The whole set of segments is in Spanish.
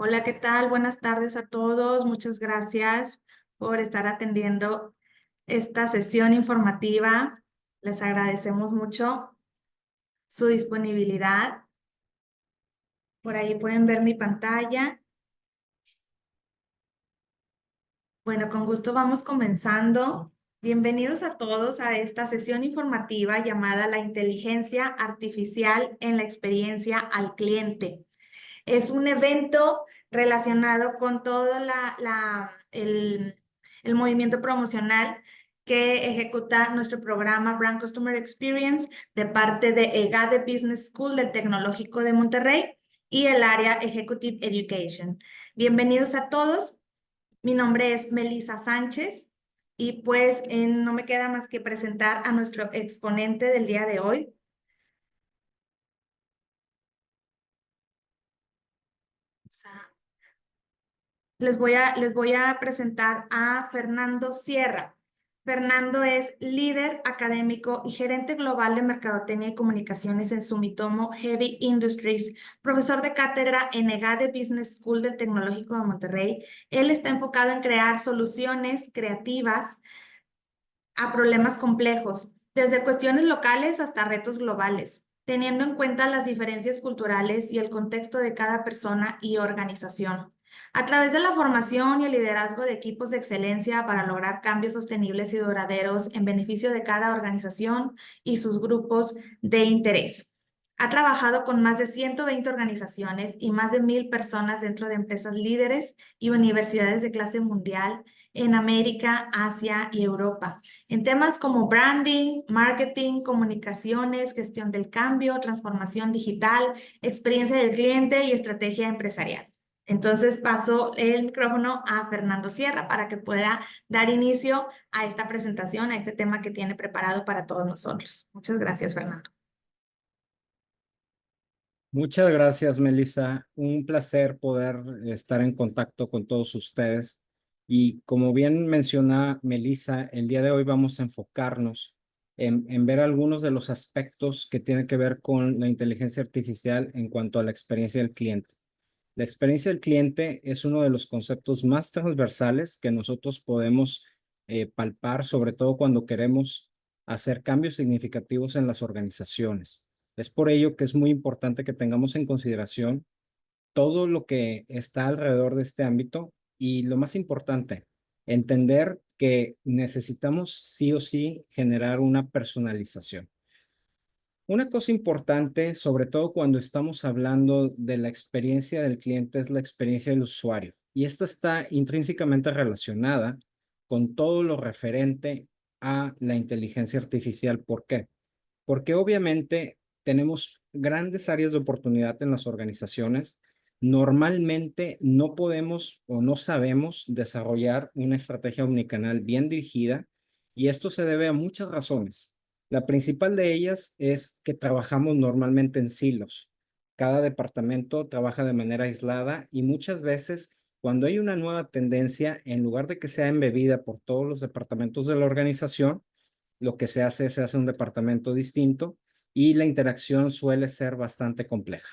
Hola, ¿qué tal? Buenas tardes a todos. Muchas gracias por estar atendiendo esta sesión informativa. Les agradecemos mucho su disponibilidad. Por ahí pueden ver mi pantalla. Bueno, con gusto vamos comenzando. Bienvenidos a todos a esta sesión informativa llamada La inteligencia artificial en la experiencia al cliente. Es un evento relacionado con todo el movimiento promocional que ejecuta nuestro programa Brand Customer Experience de parte de EGADE Business School del Tecnológico de Monterrey y el área Executive Education. Bienvenidos a todos. Mi nombre es Melissa Sánchez y pues no me queda más que presentar a nuestro exponente del día de hoy. O sea, les voy a presentar a Fernando Sierra. Fernando es líder académico y gerente global de Mercadotecnia y Comunicaciones en Sumitomo Heavy Industries, profesor de cátedra en EGADE Business School del Tecnológico de Monterrey. Él está enfocado en crear soluciones creativas a problemas complejos, desde cuestiones locales hasta retos globales, teniendo en cuenta las diferencias culturales y el contexto de cada persona y organización. A través de la formación y el liderazgo de equipos de excelencia para lograr cambios sostenibles y duraderos en beneficio de cada organización y sus grupos de interés. Ha trabajado con más de 120 organizaciones y más de 1,000 personas dentro de empresas líderes y universidades de clase mundial en América, Asia y Europa, en temas como branding, marketing, comunicaciones, gestión del cambio, transformación digital, experiencia del cliente y estrategia empresarial. Entonces paso el micrófono a Fernando Sierra para que pueda dar inicio a esta presentación, a este tema que tiene preparado para todos nosotros. Muchas gracias, Fernando. Muchas gracias, Melissa. Un placer poder estar en contacto con todos ustedes. Y como bien menciona Melissa, el día de hoy vamos a enfocarnos en ver algunos de los aspectos que tienen que ver con la inteligencia artificial en cuanto a la experiencia del cliente. La experiencia del cliente es uno de los conceptos más transversales que nosotros podemos palpar, sobre todo cuando queremos hacer cambios significativos en las organizaciones. Es por ello que es muy importante que tengamos en consideración todo lo que está alrededor de este ámbito y lo más importante, entender que necesitamos sí o sí generar una personalización. Una cosa importante, sobre todo cuando estamos hablando de la experiencia del cliente, es la experiencia del usuario. Y esta está intrínsecamente relacionada con todo lo referente a la inteligencia artificial. ¿Por qué? Porque obviamente tenemos grandes áreas de oportunidad en las organizaciones. Normalmente no podemos o no sabemos desarrollar una estrategia omnicanal bien dirigida y esto se debe a muchas razones. La principal de ellas es que trabajamos normalmente en silos. Cada departamento trabaja de manera aislada y muchas veces cuando hay una nueva tendencia, en lugar de que sea embebida por todos los departamentos de la organización, lo que se hace un departamento distinto y la interacción suele ser bastante compleja.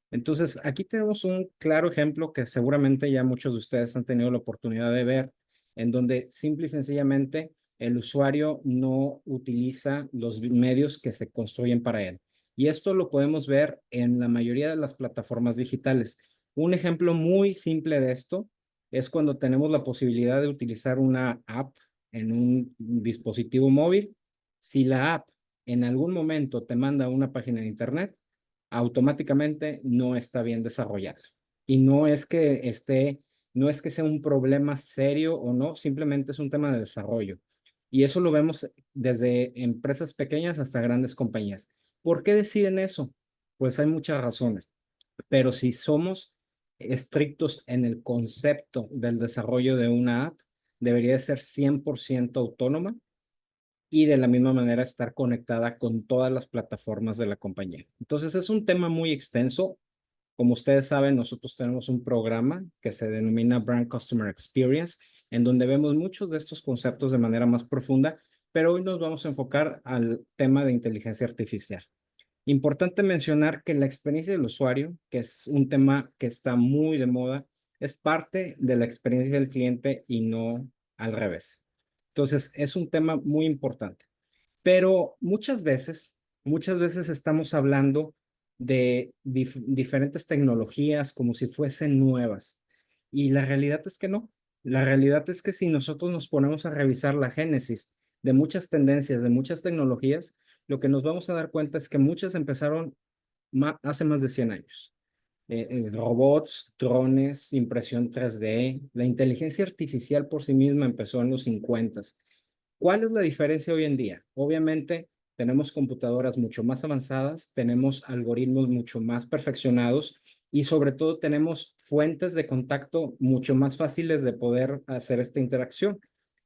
Entonces, aquí tenemos un claro ejemplo que seguramente ya muchos de ustedes han tenido la oportunidad de ver, en donde simple y sencillamente el usuario no utiliza los medios que se construyen para él. Y esto lo podemos ver en la mayoría de las plataformas digitales. Un ejemplo muy simple de esto es cuando tenemos la posibilidad de utilizar una app en un dispositivo móvil. Si la app en algún momento te manda a una página de internet, automáticamente no está bien desarrollada. Y no es que sea un problema serio o no, simplemente es un tema de desarrollo. Y eso lo vemos desde empresas pequeñas hasta grandes compañías. ¿Por qué deciden eso? Pues hay muchas razones. Pero si somos estrictos en el concepto del desarrollo de una app, debería ser 100% autónoma y de la misma manera estar conectada con todas las plataformas de la compañía. Entonces es un tema muy extenso. Como ustedes saben, nosotros tenemos un programa que se denomina Brand Customer Experience, en donde vemos muchos de estos conceptos de manera más profunda, pero hoy nos vamos a enfocar al tema de inteligencia artificial. Importante mencionar que la experiencia del usuario, que es un tema que está muy de moda es parte de la experiencia del cliente y no al revés. Entonces, es un tema muy importante. Pero muchas veces estamos hablando de diferentes tecnologías como si fuesen nuevas. Y la realidad es que no. La realidad es que si nosotros nos ponemos a revisar la génesis de muchas tendencias, de muchas tecnologías, lo que nos vamos a dar cuenta es que muchas empezaron hace más de 100 años. Robots, drones, impresión 3D, la inteligencia artificial por sí misma empezó en los 50. ¿Cuál es la diferencia hoy en día? Obviamente, tenemos computadoras mucho más avanzadas, tenemos algoritmos mucho más perfeccionados y sobre todo tenemos fuentes de contacto mucho más fáciles de poder hacer esta interacción.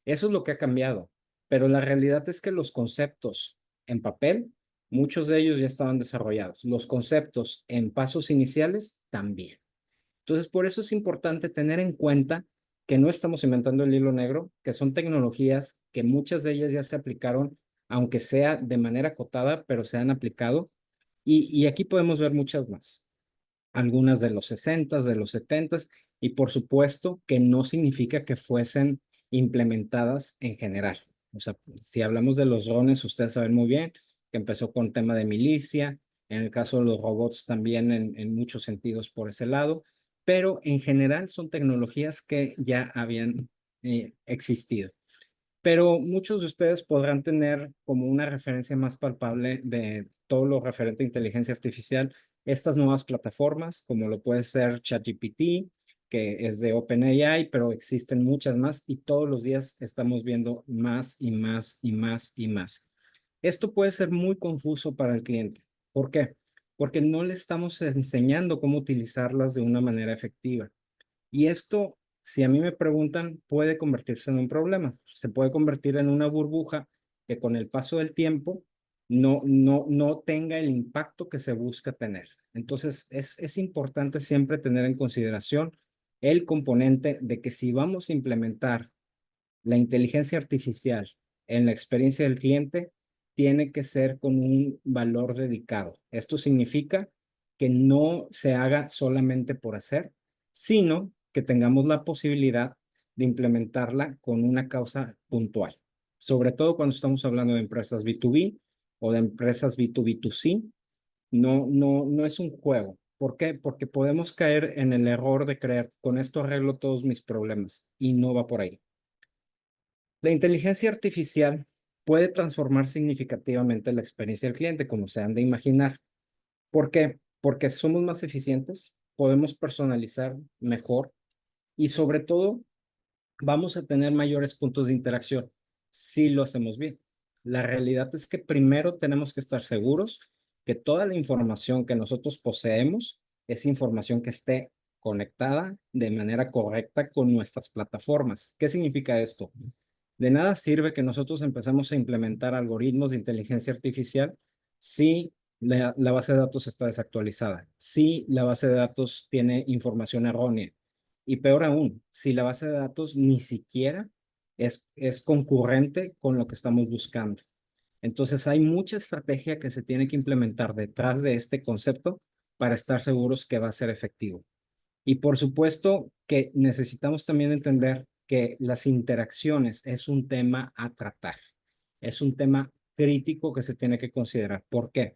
Eso es lo que ha cambiado, pero la realidad es que los conceptos en papel, muchos de ellos ya estaban desarrollados. Los conceptos en pasos iniciales también. Entonces, por eso es importante tener en cuenta que no estamos inventando el hilo negro, que son tecnologías que muchas de ellas ya se aplicaron, aunque sea de manera acotada, pero se han aplicado. Y aquí podemos ver muchas más. Algunas de los 60, de los 70, y por supuesto que no significa que fuesen implementadas en general. O sea, si hablamos de los drones, ustedes saben muy bien que empezó con tema de milicia, en el caso de los robots también en muchos sentidos por ese lado, pero en general son tecnologías que ya habían existido. Pero muchos de ustedes podrán tener como una referencia más palpable de todo lo referente a inteligencia artificial, estas nuevas plataformas, como lo puede ser ChatGPT, que es de OpenAI, pero existen muchas más y todos los días estamos viendo más y más y más y más. Esto puede ser muy confuso para el cliente. ¿Por qué? Porque no le estamos enseñando cómo utilizarlas de una manera efectiva. Y esto, si a mí me preguntan, puede convertirse en un problema. Se puede convertir en una burbuja que con el paso del tiempo no tenga el impacto que se busca tener. Entonces, es importante siempre tener en consideración el componente de que si vamos a implementar la inteligencia artificial en la experiencia del cliente, tiene que ser con un valor dedicado. Esto significa que no se haga solamente por hacer, sino que tengamos la posibilidad de implementarla con una causa puntual. Sobre todo cuando estamos hablando de empresas B2B o de empresas B2B2C, no es un juego. ¿Por qué? Porque podemos caer en el error de creer, con esto arreglo todos mis problemas y no va por ahí. La inteligencia artificial puede transformar significativamente la experiencia del cliente, como se han de imaginar. ¿Por qué? Porque somos más eficientes, podemos personalizar mejor y sobre todo vamos a tener mayores puntos de interacción si lo hacemos bien. La realidad es que primero tenemos que estar seguros que toda la información que nosotros poseemos es información que esté conectada de manera correcta con nuestras plataformas. ¿Qué significa esto? De nada sirve que nosotros empecemos a implementar algoritmos de inteligencia artificial si la base de datos está desactualizada, si la base de datos tiene información errónea y peor aún, si la base de datos ni siquiera es concurrente con lo que estamos buscando. Entonces hay mucha estrategia que se tiene que implementar detrás de este concepto para estar seguros que va a ser efectivo. Y por supuesto que necesitamos también entender que las interacciones es un tema a tratar, es un tema crítico que se tiene que considerar. ¿Por qué?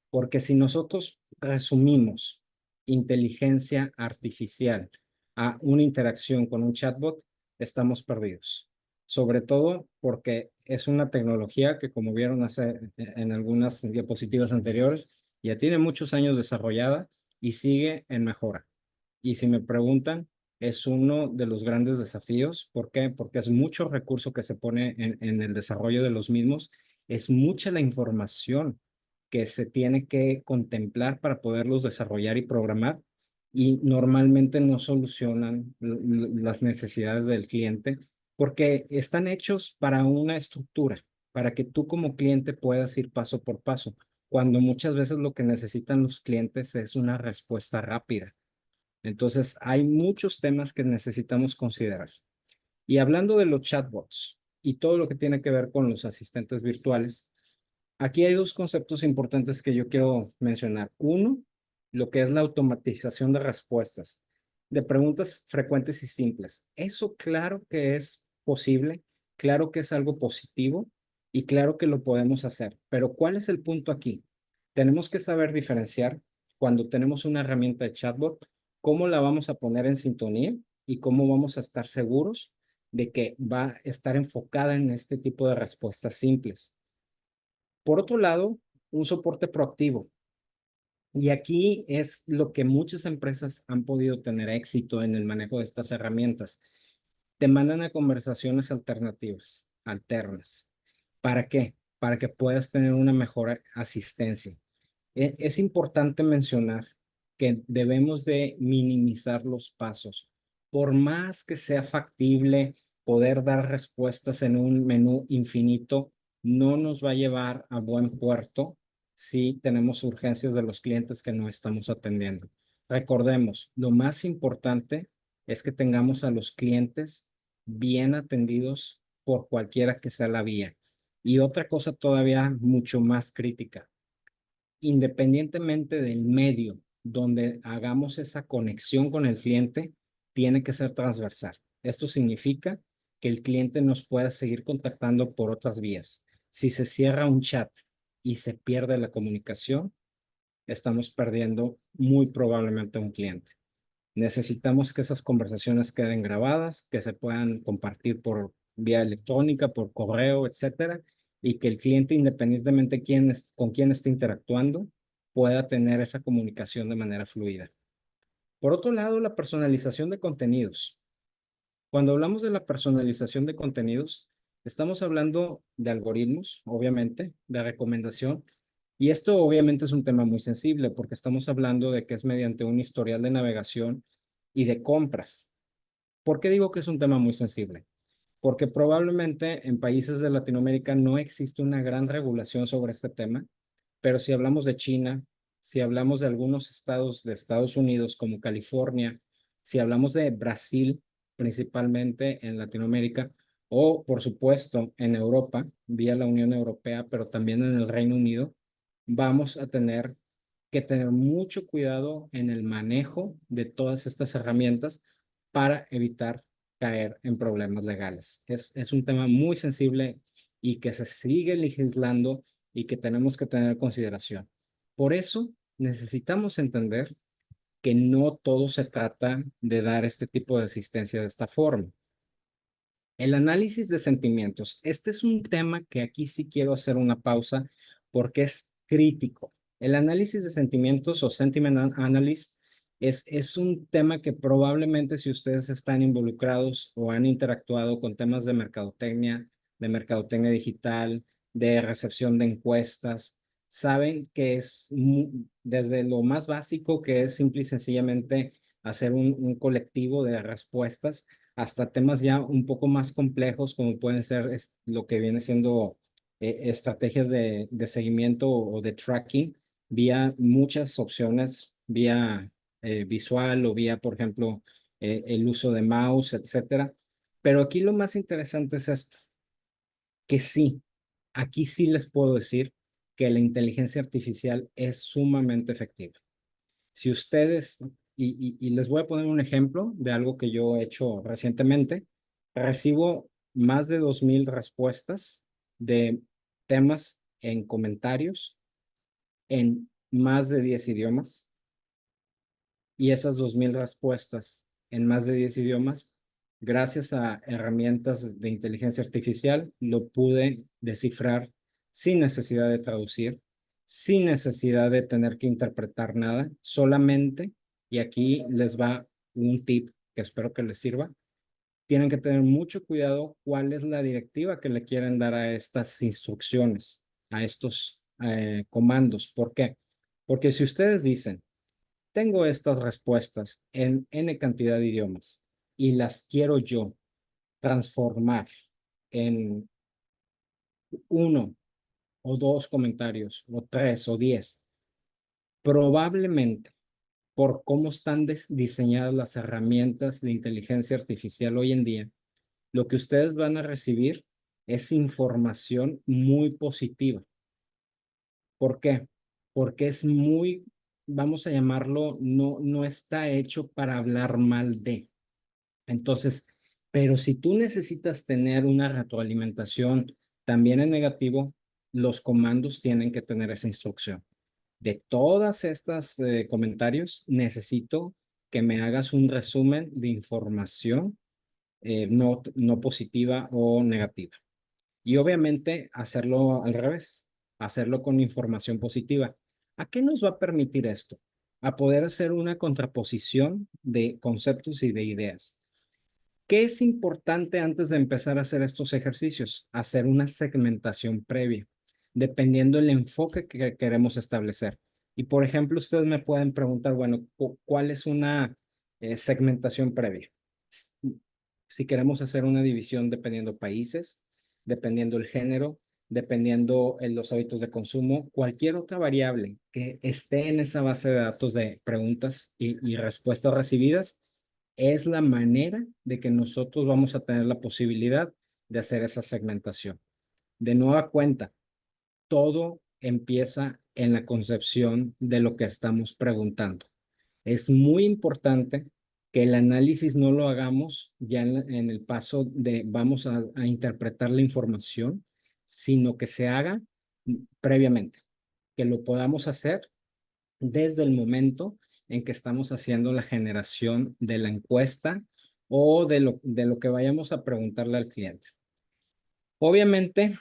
Porque si nosotros resumimos inteligencia artificial a una interacción con un chatbot, estamos perdidos. Sobre todo porque es una tecnología que, como vieron en algunas diapositivas anteriores, ya tiene muchos años desarrollada y sigue en mejora. Y si me preguntan, es uno de los grandes desafíos. ¿Por qué? Porque es mucho recurso que se pone en el desarrollo de los mismos. Es mucha la información que se tiene que contemplar para poderlos desarrollar y programar. Y normalmente no solucionan las necesidades del cliente porque están hechos para una estructura, para que tú como cliente puedas ir paso por paso, cuando muchas veces lo que necesitan los clientes es una respuesta rápida. Entonces, hay muchos temas que necesitamos considerar. Y hablando de los chatbots y todo lo que tiene que ver con los asistentes virtuales, aquí hay dos conceptos importantes que yo quiero mencionar. Uno, lo que es la automatización de respuestas. de preguntas frecuentes y simples. Eso claro que es posible, claro que es algo positivo y claro que lo podemos hacer. Pero ¿cuál es el punto aquí? Tenemos que saber diferenciar cuando tenemos una herramienta de chatbot, cómo la vamos a poner en sintonía y cómo vamos a estar seguros de que va a estar enfocada en este tipo de respuestas simples. Por otro lado, un soporte proactivo. Y aquí es lo que muchas empresas han podido tener éxito en el manejo de estas herramientas. Te mandan a conversaciones alternativas, alternas. ¿Para qué? Para que puedas tener una mejor asistencia. Es importante mencionar que debemos de minimizar los pasos. Por más que sea factible poder dar respuestas en un menú infinito, no nos va a llevar a buen puerto si tenemos urgencias de los clientes que no estamos atendiendo. Recordemos, lo más importante es que tengamos a los clientes bien atendidos por cualquiera que sea la vía. Y otra cosa todavía mucho más crítica, independientemente del medio donde hagamos esa conexión con el cliente, tiene que ser transversal. Esto significa que el cliente nos pueda seguir contactando por otras vías. Si se cierra un chat y se pierde la comunicación, estamos perdiendo muy probablemente a un cliente. Necesitamos que esas conversaciones queden grabadas, que se puedan compartir por vía electrónica, por correo, etcétera, y que el cliente, independientemente de con quién esté interactuando, pueda tener esa comunicación de manera fluida. Por otro lado, la personalización de contenidos. Cuando hablamos de la personalización de contenidos, estamos hablando de algoritmos, obviamente, de recomendación, y esto obviamente es un tema muy sensible porque estamos hablando de que es mediante un historial de navegación y de compras. ¿Por qué digo que es un tema muy sensible? Porque probablemente en países de Latinoamérica no existe una gran regulación sobre este tema, pero si hablamos de China, si hablamos de algunos estados de Estados Unidos como California, si hablamos de Brasil, principalmente en Latinoamérica, o por supuesto en Europa, vía la Unión Europea, pero también en el Reino Unido, vamos a tener que tener mucho cuidado en el manejo de todas estas herramientas para evitar caer en problemas legales. Es un tema muy sensible y que se sigue legislando y que tenemos que tener en consideración. Por eso necesitamos entender que no todo se trata de dar este tipo de asistencia de esta forma. El análisis de sentimientos. Este es un tema que aquí sí quiero hacer una pausa porque es crítico. El análisis de sentimientos o sentiment analysis es un tema que probablemente si ustedes están involucrados o han interactuado con temas de mercadotecnia digital, de recepción de encuestas, saben que es desde lo más básico, que es simple y sencillamente hacer un colectivo de respuestas, hasta temas ya un poco más complejos, como pueden ser lo que viene siendo estrategias de seguimiento o de tracking, vía muchas opciones, vía visual o vía, por ejemplo, el uso de mouse, etcétera. Pero aquí lo más interesante es esto, que sí, aquí sí les puedo decir que la inteligencia artificial es sumamente efectiva. Si ustedes, y les voy a poner un ejemplo de algo que yo he hecho recientemente, recibo más de 2,000 respuestas de temas en comentarios en más de 10 idiomas, y esas 2,000 respuestas en más de 10 idiomas, gracias a herramientas de inteligencia artificial, lo pude descifrar sin necesidad de traducir, sin necesidad de tener que interpretar nada, solamente, y aquí les va un tip que espero que les sirva, tienen que tener mucho cuidado cuál es la directiva que le quieren dar a estas instrucciones, a estos comandos. ¿Por qué? Porque si ustedes dicen, tengo estas respuestas en N cantidad de idiomas y las quiero yo transformar en uno o dos comentarios, o 3 o 10. Probablemente por cómo están diseñadas las herramientas de inteligencia artificial hoy en día, lo que ustedes van a recibir es información muy positiva. ¿Por qué? Porque es muy vamos a llamarlo, no está hecho para hablar mal de. Entonces, pero si tú necesitas tener una retroalimentación también en negativo, los comandos tienen que tener esa instrucción. De todas estas comentarios, necesito que me hagas un resumen de información no positiva o negativa. Y obviamente hacerlo al revés, hacerlo con información positiva. ¿A qué nos va a permitir esto? A poder hacer una contraposición de conceptos y de ideas. ¿Qué es importante antes de empezar a hacer estos ejercicios? Hacer una segmentación previa, dependiendo del enfoque que queremos establecer. Y por ejemplo, ustedes me pueden preguntar, bueno, ¿cuál es una segmentación previa? Si queremos hacer una división dependiendo países, dependiendo el género, dependiendo los hábitos de consumo, cualquier otra variable que esté en esa base de datos de preguntas y respuestas recibidas, es la manera de que nosotros vamos a tener la posibilidad de hacer esa segmentación. De nueva cuenta, todo empieza en la concepción de lo que estamos preguntando. Es muy importante que el análisis no lo hagamos ya en el paso de vamos a interpretar la información, sino que se haga previamente, que lo podamos hacer desde el momento en que estamos haciendo la generación de la encuesta o de lo que vayamos a preguntarle al cliente. Obviamente,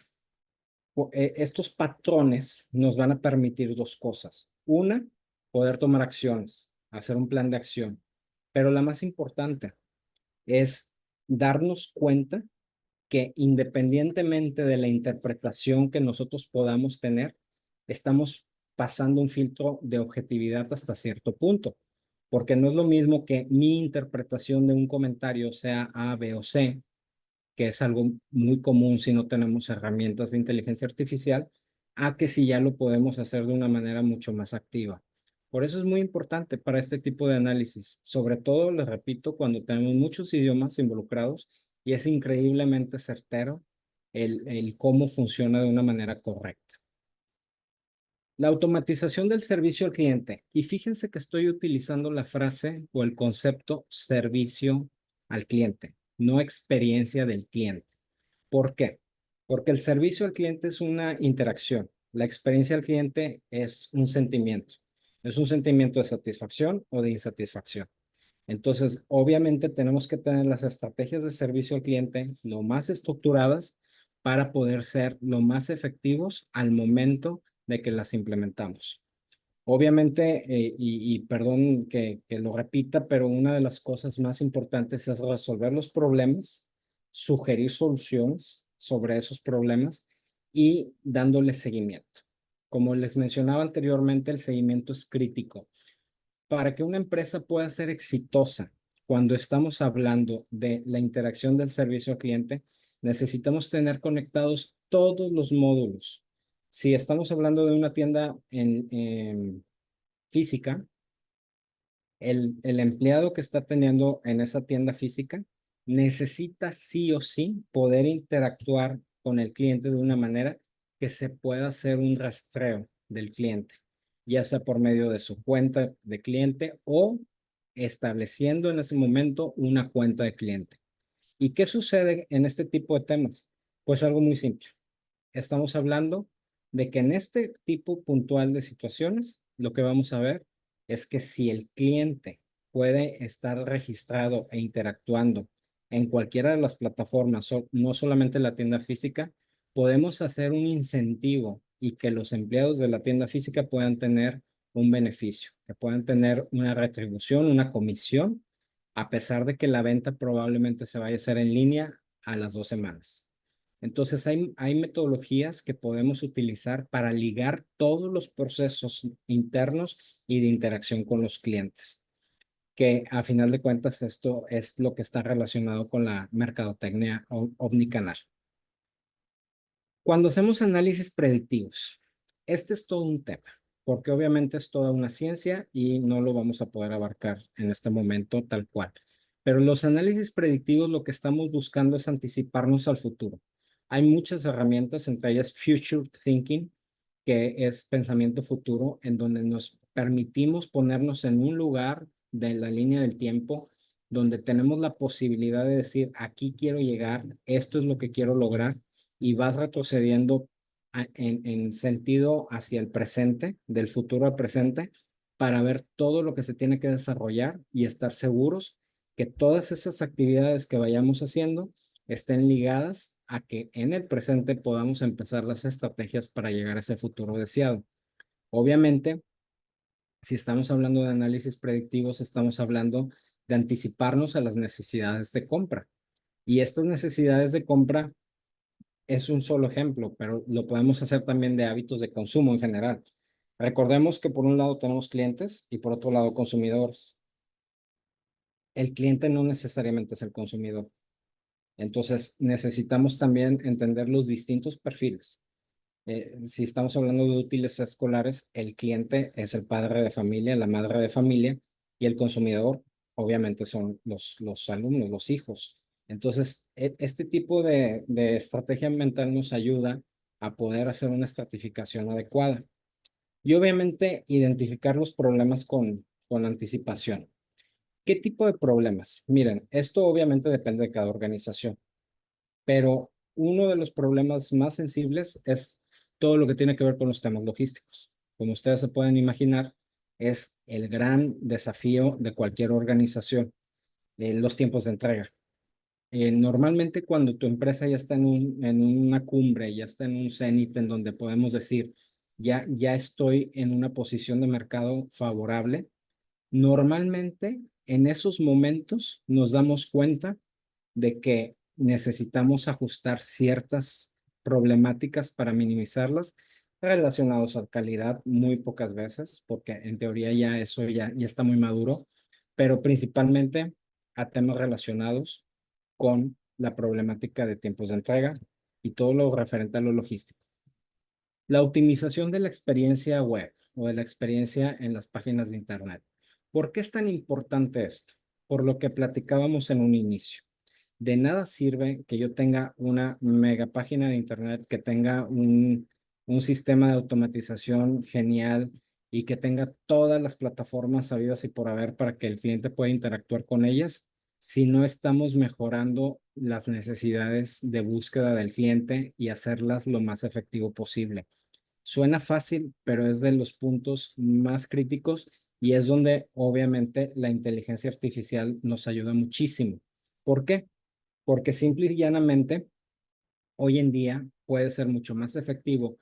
estos patrones nos van a permitir dos cosas. Una, poder tomar acciones, hacer un plan de acción. Pero la más importante es darnos cuenta que independientemente de la interpretación que nosotros podamos tener, estamos pasando un filtro de objetividad hasta cierto punto, porque no es lo mismo que mi interpretación de un comentario sea A, B o C, que es algo muy común si no tenemos herramientas de inteligencia artificial, a que si ya lo podemos hacer de una manera mucho más activa. Por eso es muy importante para este tipo de análisis, sobre todo, les repito, cuando tenemos muchos idiomas involucrados y es increíblemente certero el cómo funciona de una manera correcta. La automatización del servicio al cliente. Y fíjense que estoy utilizando la frase o el concepto servicio al cliente, no experiencia del cliente. ¿Por qué? Porque el servicio al cliente es una interacción. La experiencia al cliente es un sentimiento. Es un sentimiento de satisfacción o de insatisfacción. Entonces, obviamente tenemos que tener las estrategias de servicio al cliente lo más estructuradas para poder ser lo más efectivos al momento de que las implementamos. Obviamente, y perdón que lo repita, pero una de las cosas más importantes es resolver los problemas, sugerir soluciones sobre esos problemas y dándole seguimiento. Como les mencionaba anteriormente, el seguimiento es crítico. Para que una empresa pueda ser exitosa cuando estamos hablando de la interacción del servicio al cliente, necesitamos tener conectados todos los módulos. Si estamos hablando de una tienda en física, el empleado que está teniendo en esa tienda física necesita sí o sí poder interactuar con el cliente de una manera que se pueda hacer un rastreo del cliente, ya sea por medio de su cuenta de cliente o estableciendo en ese momento una cuenta de cliente. ¿Y qué sucede en este tipo de temas? Pues algo muy simple. Estamos hablando de que en este tipo puntual de situaciones, lo que vamos a ver es que si el cliente puede estar registrado e interactuando en cualquiera de las plataformas, no solamente la tienda física, podemos hacer un incentivo y que los empleados de la tienda física puedan tener un beneficio, que puedan tener una retribución, una comisión, a pesar de que la venta probablemente se vaya a hacer en línea a las 2 semanas. Entonces, hay metodologías que podemos utilizar para ligar todos los procesos internos y de interacción con los clientes, que a final de cuentas esto es lo que está relacionado con la mercadotecnia omnicanal. Cuando hacemos análisis predictivos, este es todo un tema, porque obviamente es toda una ciencia y no lo vamos a poder abarcar en este momento tal cual. Pero los análisis predictivos lo que estamos buscando es anticiparnos al futuro. Hay muchas herramientas, entre ellas Future Thinking, que es pensamiento futuro, en donde nos permitimos ponernos en un lugar de la línea del tiempo, donde tenemos la posibilidad de decir, aquí quiero llegar, esto es lo que quiero lograr, y vas retrocediendo en sentido hacia el presente, del futuro al presente, para ver todo lo que se tiene que desarrollar y estar seguros que todas esas actividades que vayamos haciendo estén ligadas a que en el presente podamos empezar las estrategias para llegar a ese futuro deseado. Obviamente, si estamos hablando de análisis predictivos, estamos hablando de anticiparnos a las necesidades de compra. Y estas necesidades de compra es un solo ejemplo, pero lo podemos hacer también de hábitos de consumo en general. Recordemos que por un lado tenemos clientes y por otro lado consumidores. El cliente no necesariamente es el consumidor. Entonces, necesitamos también entender los distintos perfiles. Si estamos hablando de útiles escolares, el cliente es el padre de familia, la madre de familia, y el consumidor, obviamente, son los alumnos, los hijos. Entonces, este tipo de estrategia mental nos ayuda a poder hacer una estratificación adecuada y, obviamente, identificar los problemas con anticipación. ¿Qué tipo de problemas? Miren, esto obviamente depende de cada organización, pero uno de los problemas más sensibles es todo lo que tiene que ver con los temas logísticos. Como ustedes se pueden imaginar, es el gran desafío de cualquier organización, los tiempos de entrega. Normalmente cuando tu empresa ya está en una cumbre, ya está en un cenit en donde podemos decir, ya estoy en una posición de mercado favorable, normalmente en esos momentos nos damos cuenta de que necesitamos ajustar ciertas problemáticas para minimizarlas relacionados a calidad muy pocas veces, porque en teoría ya eso ya está muy maduro, pero principalmente a temas relacionados con la problemática de tiempos de entrega y todo lo referente a lo logístico. La optimización de la experiencia web o de la experiencia en las páginas de Internet. ¿Por qué es tan importante esto? Por lo que platicábamos en un inicio. De nada sirve que yo tenga una mega página de Internet, que tenga un sistema de automatización genial y que tenga todas las plataformas habidas y por haber para que el cliente pueda interactuar con ellas, si no estamos mejorando las necesidades de búsqueda del cliente y hacerlas lo más efectivo posible. Suena fácil, pero es de los puntos más críticos y es donde obviamente la inteligencia artificial nos ayuda muchísimo. ¿Por qué? Porque simple y llanamente, hoy en día puede ser mucho más efectivo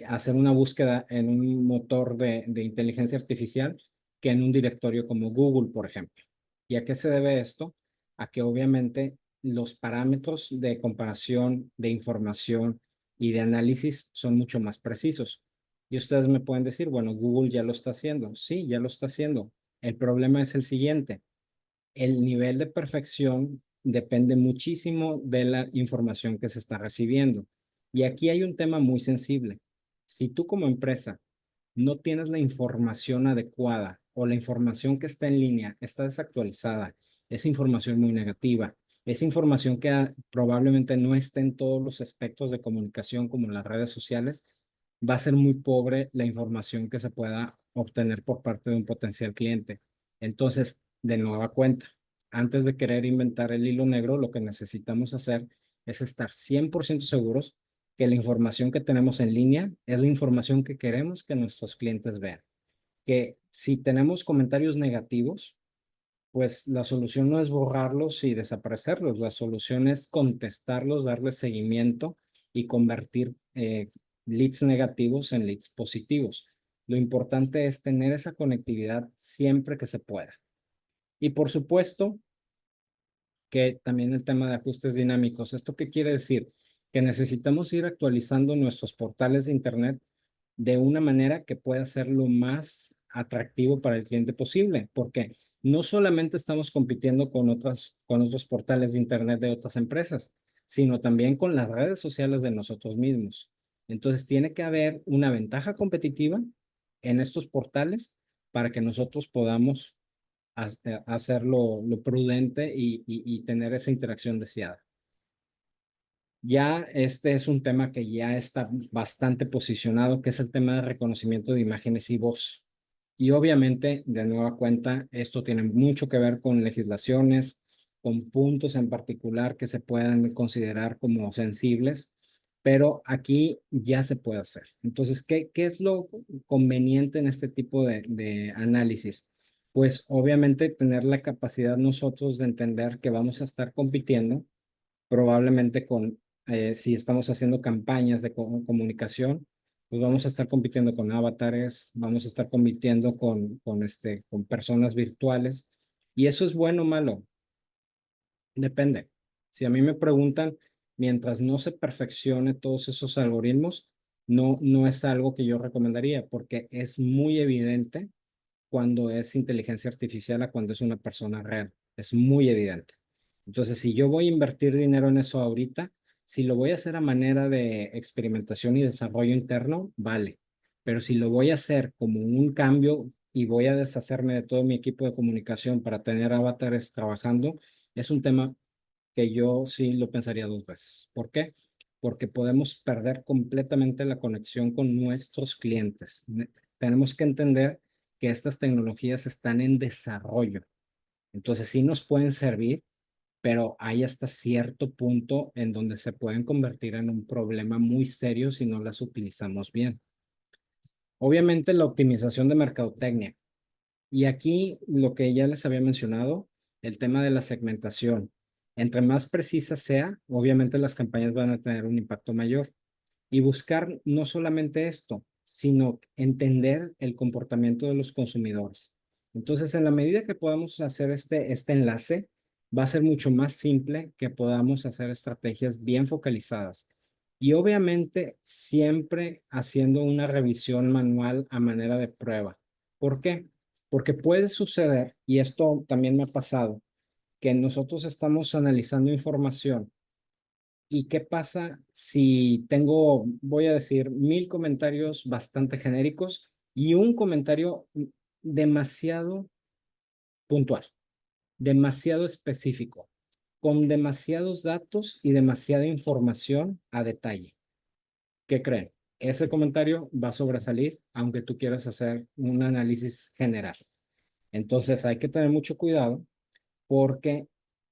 hacer una búsqueda en un motor de inteligencia artificial que en un directorio como Google, por ejemplo. ¿Y a qué se debe esto? A que obviamente los parámetros de comparación, de información y de análisis son mucho más precisos. Y ustedes me pueden decir, bueno, Google ya lo está haciendo. Sí, ya lo está haciendo. El problema es el siguiente: el nivel de perfección depende muchísimo de la información que se está recibiendo. Y aquí hay un tema muy sensible. Si tú como empresa no tienes la información adecuada o la información que está en línea está desactualizada, es información muy negativa, es información que probablemente no esté en todos los aspectos de comunicación como en las redes sociales, va a ser muy pobre la información que se pueda obtener por parte de un potencial cliente. Entonces, de nueva cuenta, antes de querer inventar el hilo negro, lo que necesitamos hacer es estar 100% seguros que la información que tenemos en línea es la información que queremos que nuestros clientes vean. Que si tenemos comentarios negativos, pues la solución no es borrarlos y desaparecerlos, la solución es contestarlos, darles seguimiento y convertir leads negativos en leads positivos. Lo importante es tener esa conectividad siempre que se pueda. Y por supuesto que también el tema de ajustes dinámicos. ¿Esto qué quiere decir? Que necesitamos ir actualizando nuestros portales de Internet de una manera que pueda ser lo más atractivo para el cliente posible, porque no solamente estamos compitiendo con otros portales de Internet de otras empresas, sino también con las redes sociales de nosotros mismos. Entonces, tiene que haber una ventaja competitiva en estos portales para que nosotros podamos hacerlo lo prudente y tener esa interacción deseada. Ya este es un tema que ya está bastante posicionado, que es el tema de reconocimiento de imágenes y voz. Y obviamente, de nueva cuenta, esto tiene mucho que ver con legislaciones, con puntos en particular que se puedan considerar como sensibles, pero aquí ya se puede hacer. Entonces, ¿qué es lo conveniente en este tipo de análisis? Pues obviamente tener la capacidad nosotros de entender que vamos a estar compitiendo probablemente si estamos haciendo campañas de comunicación, pues vamos a estar compitiendo con avatares, vamos a estar compitiendo con personas virtuales. ¿Y eso es bueno o malo? Depende. Si a mí me preguntan, mientras no se perfeccione todos esos algoritmos, no es algo que yo recomendaría, porque es muy evidente cuando es inteligencia artificial a cuando es una persona real. Es muy evidente. Entonces, si yo voy a invertir dinero en eso ahorita, si lo voy a hacer a manera de experimentación y desarrollo interno, vale. Pero si lo voy a hacer como un cambio y voy a deshacerme de todo mi equipo de comunicación para tener avatares trabajando, es un tema que yo sí lo pensaría dos veces. ¿Por qué? Porque podemos perder completamente la conexión con nuestros clientes. Tenemos que entender que estas tecnologías están en desarrollo. Entonces sí nos pueden servir, pero hay hasta cierto punto en donde se pueden convertir en un problema muy serio si no las utilizamos bien. Obviamente la optimización de mercadotecnia. Y aquí lo que ya les había mencionado, el tema de la segmentación. Entre más precisa sea, obviamente las campañas van a tener un impacto mayor. Y buscar no solamente esto, sino entender el comportamiento de los consumidores. Entonces, en la medida que podamos hacer este enlace, va a ser mucho más simple que podamos hacer estrategias bien focalizadas. Y obviamente siempre haciendo una revisión manual a manera de prueba. ¿Por qué? Porque puede suceder, y esto también me ha pasado, que nosotros estamos analizando información. ¿Y qué pasa si tengo, voy a decir, 1000 comentarios bastante genéricos y un comentario demasiado puntual, demasiado específico, con demasiados datos y demasiada información a detalle? ¿Qué creen? Ese comentario va a sobresalir aunque tú quieras hacer un análisis general. Entonces hay que tener mucho cuidado porque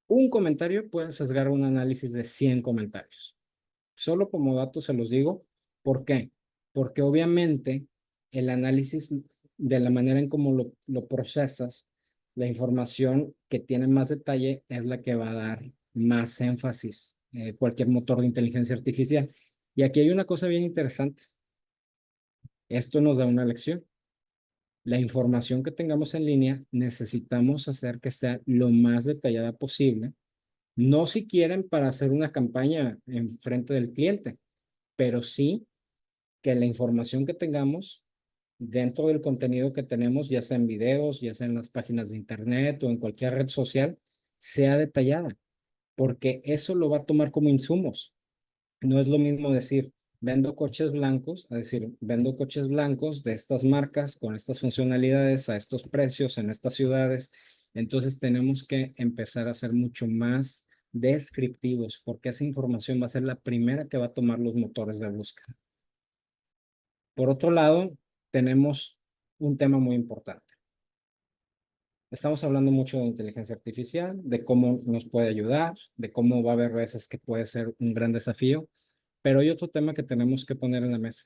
un comentario puede sesgar un análisis de 100 comentarios. Solo como dato se los digo. ¿Por qué? Porque obviamente el análisis de la manera en cómo lo procesas, la información que tiene más detalle es la que va a dar más énfasis cualquier motor de inteligencia artificial. Y aquí hay una cosa bien interesante. Esto nos da una lección. La información que tengamos en línea necesitamos hacer que sea lo más detallada posible. No si quieren para hacer una campaña en frente del cliente, pero sí que la información que tengamos dentro del contenido que tenemos, ya sea en videos, ya sea en las páginas de internet o en cualquier red social, sea detallada, porque eso lo va a tomar como insumos. No es lo mismo decir, vendo coches blancos, a decir, vendo coches blancos de estas marcas con estas funcionalidades a estos precios en estas ciudades. Entonces tenemos que empezar a ser mucho más descriptivos, porque esa información va a ser la primera que va a tomar los motores de búsqueda. Por otro lado, tenemos un tema muy importante. Estamos hablando mucho de inteligencia artificial, de cómo nos puede ayudar, de cómo va a haber veces que puede ser un gran desafío, pero hay otro tema que tenemos que poner en la mesa,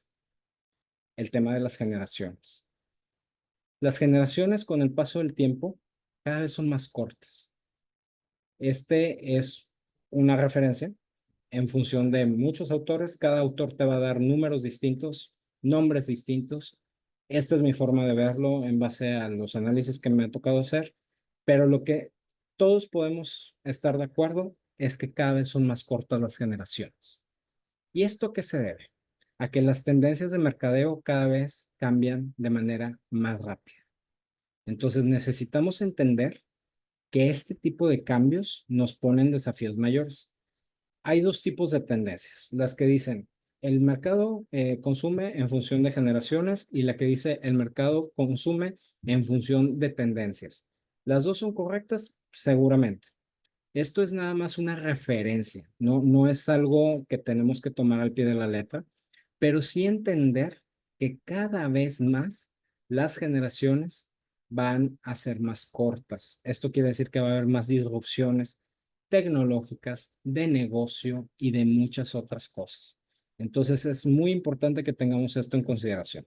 el tema de las generaciones. Las generaciones con el paso del tiempo cada vez son más cortas. Este es una referencia en función de muchos autores. Cada autor te va a dar números distintos, nombres distintos. Esta es mi forma de verlo en base a los análisis que me ha tocado hacer, pero lo que todos podemos estar de acuerdo es que cada vez son más cortas las generaciones. ¿Y esto a qué se debe? A que las tendencias de mercadeo cada vez cambian de manera más rápida. Entonces necesitamos entender que este tipo de cambios nos ponen desafíos mayores. Hay dos tipos de tendencias, las que dicen el mercado consume en función de generaciones y la que dice el mercado consume en función de tendencias. ¿Las dos son correctas? Seguramente. Esto es nada más una referencia, no es algo que tenemos que tomar al pie de la letra, pero sí entender que cada vez más las generaciones van a ser más cortas. Esto quiere decir que va a haber más disrupciones tecnológicas, de negocio y de muchas otras cosas. Entonces es muy importante que tengamos esto en consideración.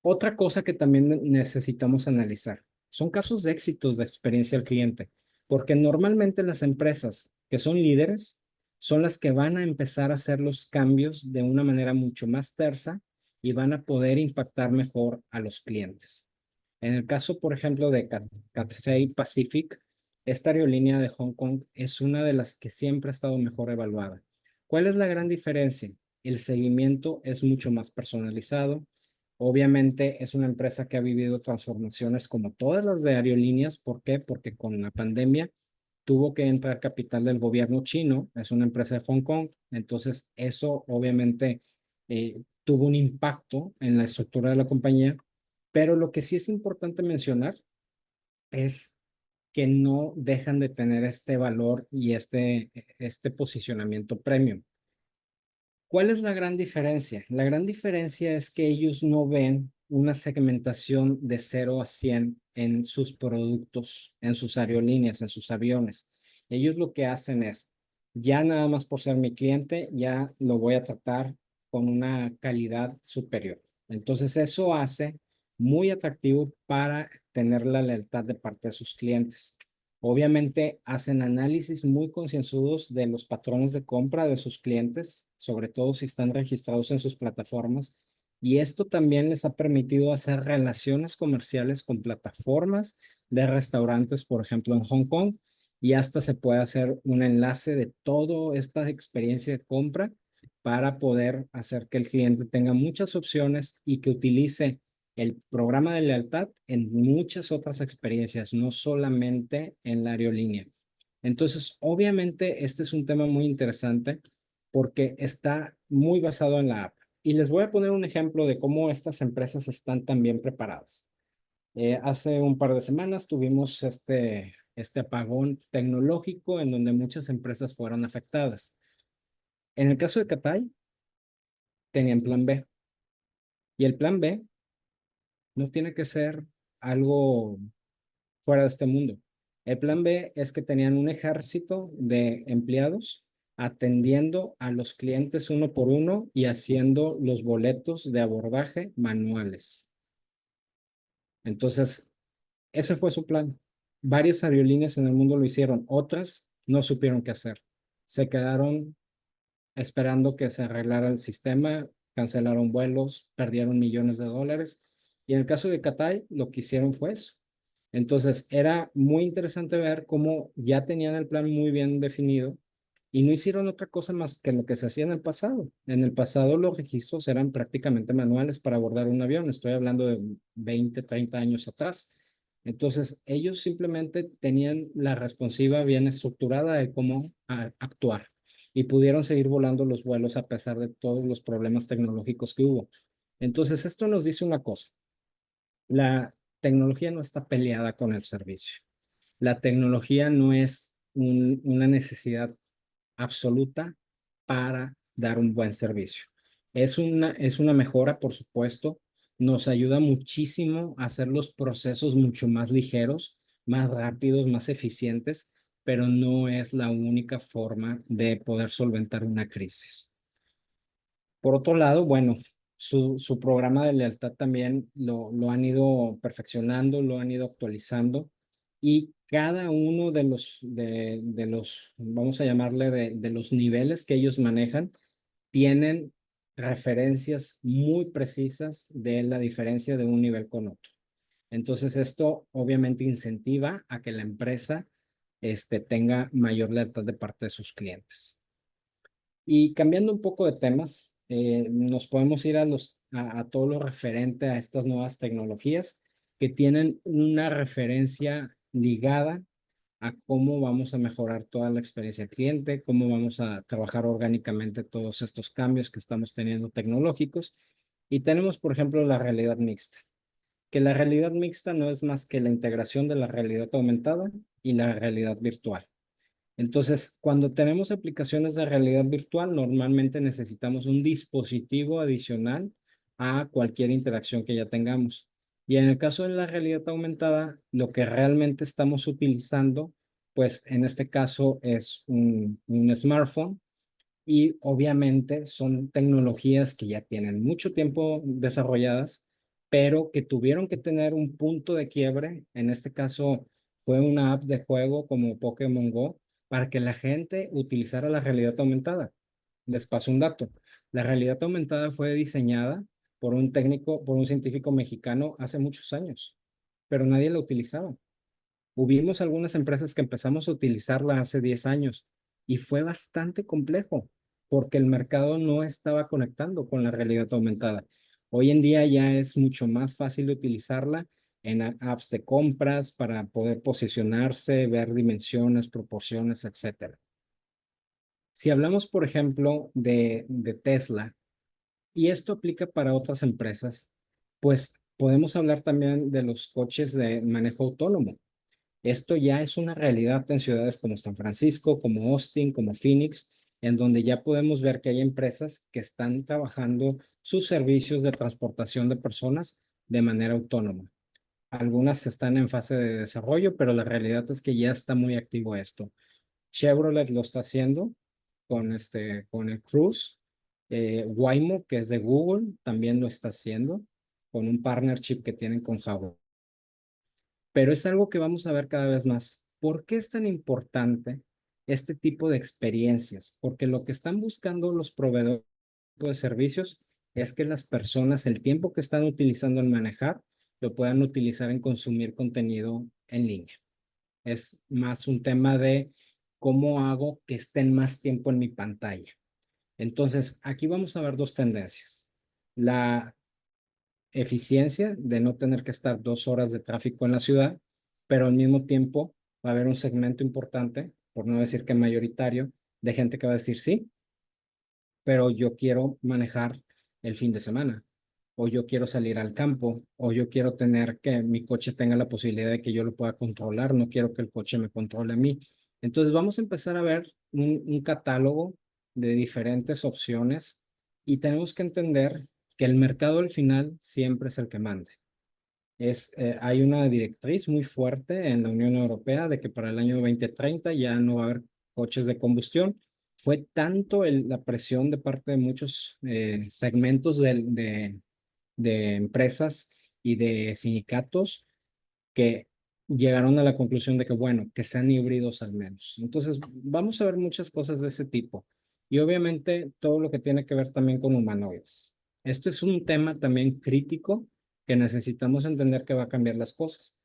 Otra cosa que también necesitamos analizar son casos de éxitos de experiencia al cliente, porque normalmente las empresas que son líderes son las que van a empezar a hacer los cambios de una manera mucho más tersa y van a poder impactar mejor a los clientes. En el caso, por ejemplo, de Cathay Pacific, esta aerolínea de Hong Kong es una de las que siempre ha estado mejor evaluada. ¿Cuál es la gran diferencia? El seguimiento es mucho más personalizado. Obviamente es una empresa que ha vivido transformaciones como todas las de aerolíneas. ¿Por qué? Porque con la pandemia tuvo que entrar capital del gobierno chino, es una empresa de Hong Kong, entonces eso obviamente tuvo un impacto en la estructura de la compañía, pero lo que sí es importante mencionar es que no dejan de tener este valor y este posicionamiento premium. ¿Cuál es la gran diferencia? La gran diferencia es que ellos no ven una segmentación de 0 a 100 en sus productos, en sus aerolíneas, en sus aviones. Ellos lo que hacen es, ya nada más por ser mi cliente, ya lo voy a tratar con una calidad superior. Entonces eso hace muy atractivo para tener la lealtad de parte de sus clientes. Obviamente hacen análisis muy concienzudos de los patrones de compra de sus clientes, sobre todo si están registrados en sus plataformas. Y esto también les ha permitido hacer relaciones comerciales con plataformas de restaurantes, por ejemplo, en Hong Kong, y hasta se puede hacer un enlace de toda esta experiencia de compra para poder hacer que el cliente tenga muchas opciones y que utilice el programa de lealtad en muchas otras experiencias, no solamente en la aerolínea. Entonces, obviamente, este es un tema muy interesante porque está muy basado en la app. Y les voy a poner un ejemplo de cómo estas empresas están tan bien preparadas. Hace un par de semanas tuvimos este apagón tecnológico en donde muchas empresas fueron afectadas. En el caso de Cathay, tenían plan B. Y el plan B no tiene que ser algo fuera de este mundo. El plan B es que tenían un ejército de empleados atendiendo a los clientes uno por uno y haciendo los boletos de abordaje manuales. Entonces, ese fue su plan. Varias aerolíneas en el mundo lo hicieron, otras no supieron qué hacer. Se quedaron esperando que se arreglara el sistema, cancelaron vuelos, perdieron millones de dólares. Y en el caso de Cathay, lo que hicieron fue eso. Entonces, era muy interesante ver cómo ya tenían el plan muy bien definido y no hicieron otra cosa más que lo que se hacía en el pasado. En el pasado los registros eran prácticamente manuales para abordar un avión. Estoy hablando de 20, 30 años atrás. Entonces, ellos simplemente tenían la responsiva bien estructurada de cómo actuar y pudieron seguir volando los vuelos a pesar de todos los problemas tecnológicos que hubo. Entonces, esto nos dice una cosa. La tecnología no está peleada con el servicio. La tecnología no es una necesidad absoluta para dar un buen servicio. Es una mejora, por supuesto. Nos ayuda muchísimo a hacer los procesos mucho más ligeros, más rápidos, más eficientes, pero no es la única forma de poder solventar una crisis. Por otro lado, bueno, su programa de lealtad también lo han ido perfeccionando, lo han ido actualizando y cada uno de los, vamos a llamarle, de los niveles que ellos manejan, tienen referencias muy precisas de la diferencia de un nivel con otro. Entonces, esto obviamente incentiva a que la empresa tenga mayor lealtad de parte de sus clientes. Y cambiando un poco de temas, nos podemos ir a todo lo referente a estas nuevas tecnologías que tienen una referencia ligada a cómo vamos a mejorar toda la experiencia del cliente, cómo vamos a trabajar orgánicamente todos estos cambios que estamos teniendo tecnológicos. Y tenemos, por ejemplo, la realidad mixta, que la realidad mixta no es más que la integración de la realidad aumentada y la realidad virtual. Entonces, cuando tenemos aplicaciones de realidad virtual, normalmente necesitamos un dispositivo adicional a cualquier interacción que ya tengamos. Y en el caso de la realidad aumentada, lo que realmente estamos utilizando, pues en este caso es un smartphone y obviamente son tecnologías que ya tienen mucho tiempo desarrolladas, pero que tuvieron que tener un punto de quiebre. En este caso fue una app de juego como Pokémon Go para que la gente utilizara la realidad aumentada. Les paso un dato. La realidad aumentada fue diseñada por un técnico, por un científico mexicano hace muchos años, pero nadie la utilizaba. Hubimos algunas empresas que empezamos a utilizarla hace 10 años y fue bastante complejo porque el mercado no estaba conectando con la realidad aumentada. Hoy en día ya es mucho más fácil utilizarla en apps de compras para poder posicionarse, ver dimensiones, proporciones, etcétera. Si hablamos, por ejemplo, de Tesla, y esto aplica para otras empresas, pues podemos hablar también de los coches de manejo autónomo. Esto ya es una realidad en ciudades como San Francisco, como Austin, como Phoenix, en donde ya podemos ver que hay empresas que están trabajando sus servicios de transportación de personas de manera autónoma. Algunas están en fase de desarrollo, pero la realidad es que ya está muy activo esto. Chevrolet lo está haciendo con el Cruise. Waymo, que es de Google, también lo está haciendo con un partnership que tienen con Jaguar. Pero es algo que vamos a ver cada vez más. ¿Por qué es tan importante este tipo de experiencias? Porque lo que están buscando los proveedores de servicios es que las personas, el tiempo que están utilizando en manejar, lo puedan utilizar en consumir contenido en línea. Es más un tema de cómo hago que estén más tiempo en mi pantalla. Entonces, aquí vamos a ver dos tendencias. La eficiencia de no tener que estar 2 horas de tráfico en la ciudad, pero al mismo tiempo va a haber un segmento importante, por no decir que mayoritario, de gente que va a decir sí, pero yo quiero manejar el fin de semana, o yo quiero salir al campo, o yo quiero tener que mi coche tenga la posibilidad de que yo lo pueda controlar, no quiero que el coche me controle a mí. Entonces vamos a empezar a ver un catálogo de diferentes opciones y tenemos que entender que el mercado al final siempre es el que manda. Hay una directriz muy fuerte en la Unión Europea de que para el año 2030 ya no va a haber coches de combustión. Fue tanto la presión de parte de muchos segmentos de empresas y de sindicatos que llegaron a la conclusión de que, bueno, que sean híbridos al menos. Entonces, vamos a ver muchas cosas de ese tipo. Y obviamente todo lo que tiene que ver también con humanoides. Esto es un tema también crítico que necesitamos entender que va a cambiar las cosas.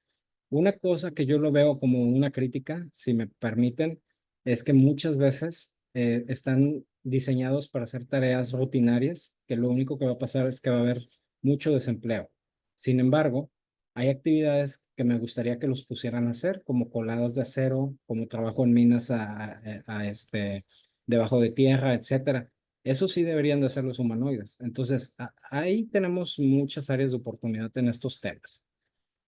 Una cosa que yo lo veo como una crítica, si me permiten, es que muchas veces están diseñados para hacer tareas rutinarias, que lo único que va a pasar es que va a haber mucho desempleo. Sin embargo, hay actividades que me gustaría que los pusieran a hacer, como coladas de acero, como trabajo en minas debajo de tierra, etcétera. Eso sí deberían de hacer los humanoides. Entonces, ahí tenemos muchas áreas de oportunidad en estos temas.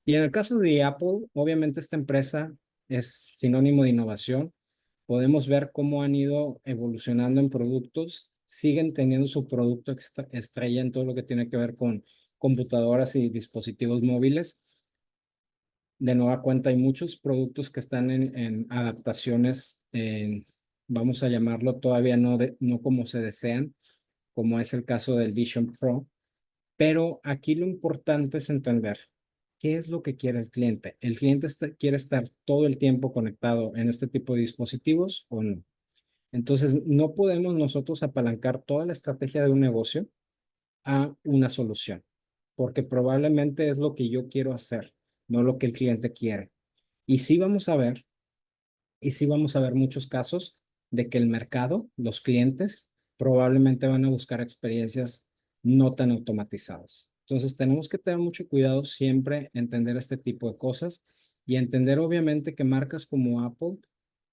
Y en el caso de Apple, obviamente esta empresa es sinónimo de innovación. Podemos ver cómo han ido evolucionando en productos, siguen teniendo su producto estrella en todo lo que tiene que ver con computadoras y dispositivos móviles. De nueva cuenta, hay muchos productos que están en adaptaciones, vamos a llamarlo todavía no como se desean, como es el caso del Vision Pro, pero aquí lo importante es entender qué es lo que quiere el cliente. ¿El cliente quiere estar todo el tiempo conectado en este tipo de dispositivos o no? Entonces, no podemos nosotros apalancar toda la estrategia de un negocio a una solución, porque probablemente es lo que yo quiero hacer, no lo que el cliente quiere. Y sí vamos a ver, y sí vamos a ver muchos casos de que el mercado, los clientes, probablemente van a buscar experiencias no tan automatizadas. Entonces tenemos que tener mucho cuidado siempre, entender este tipo de cosas y entender obviamente que marcas como Apple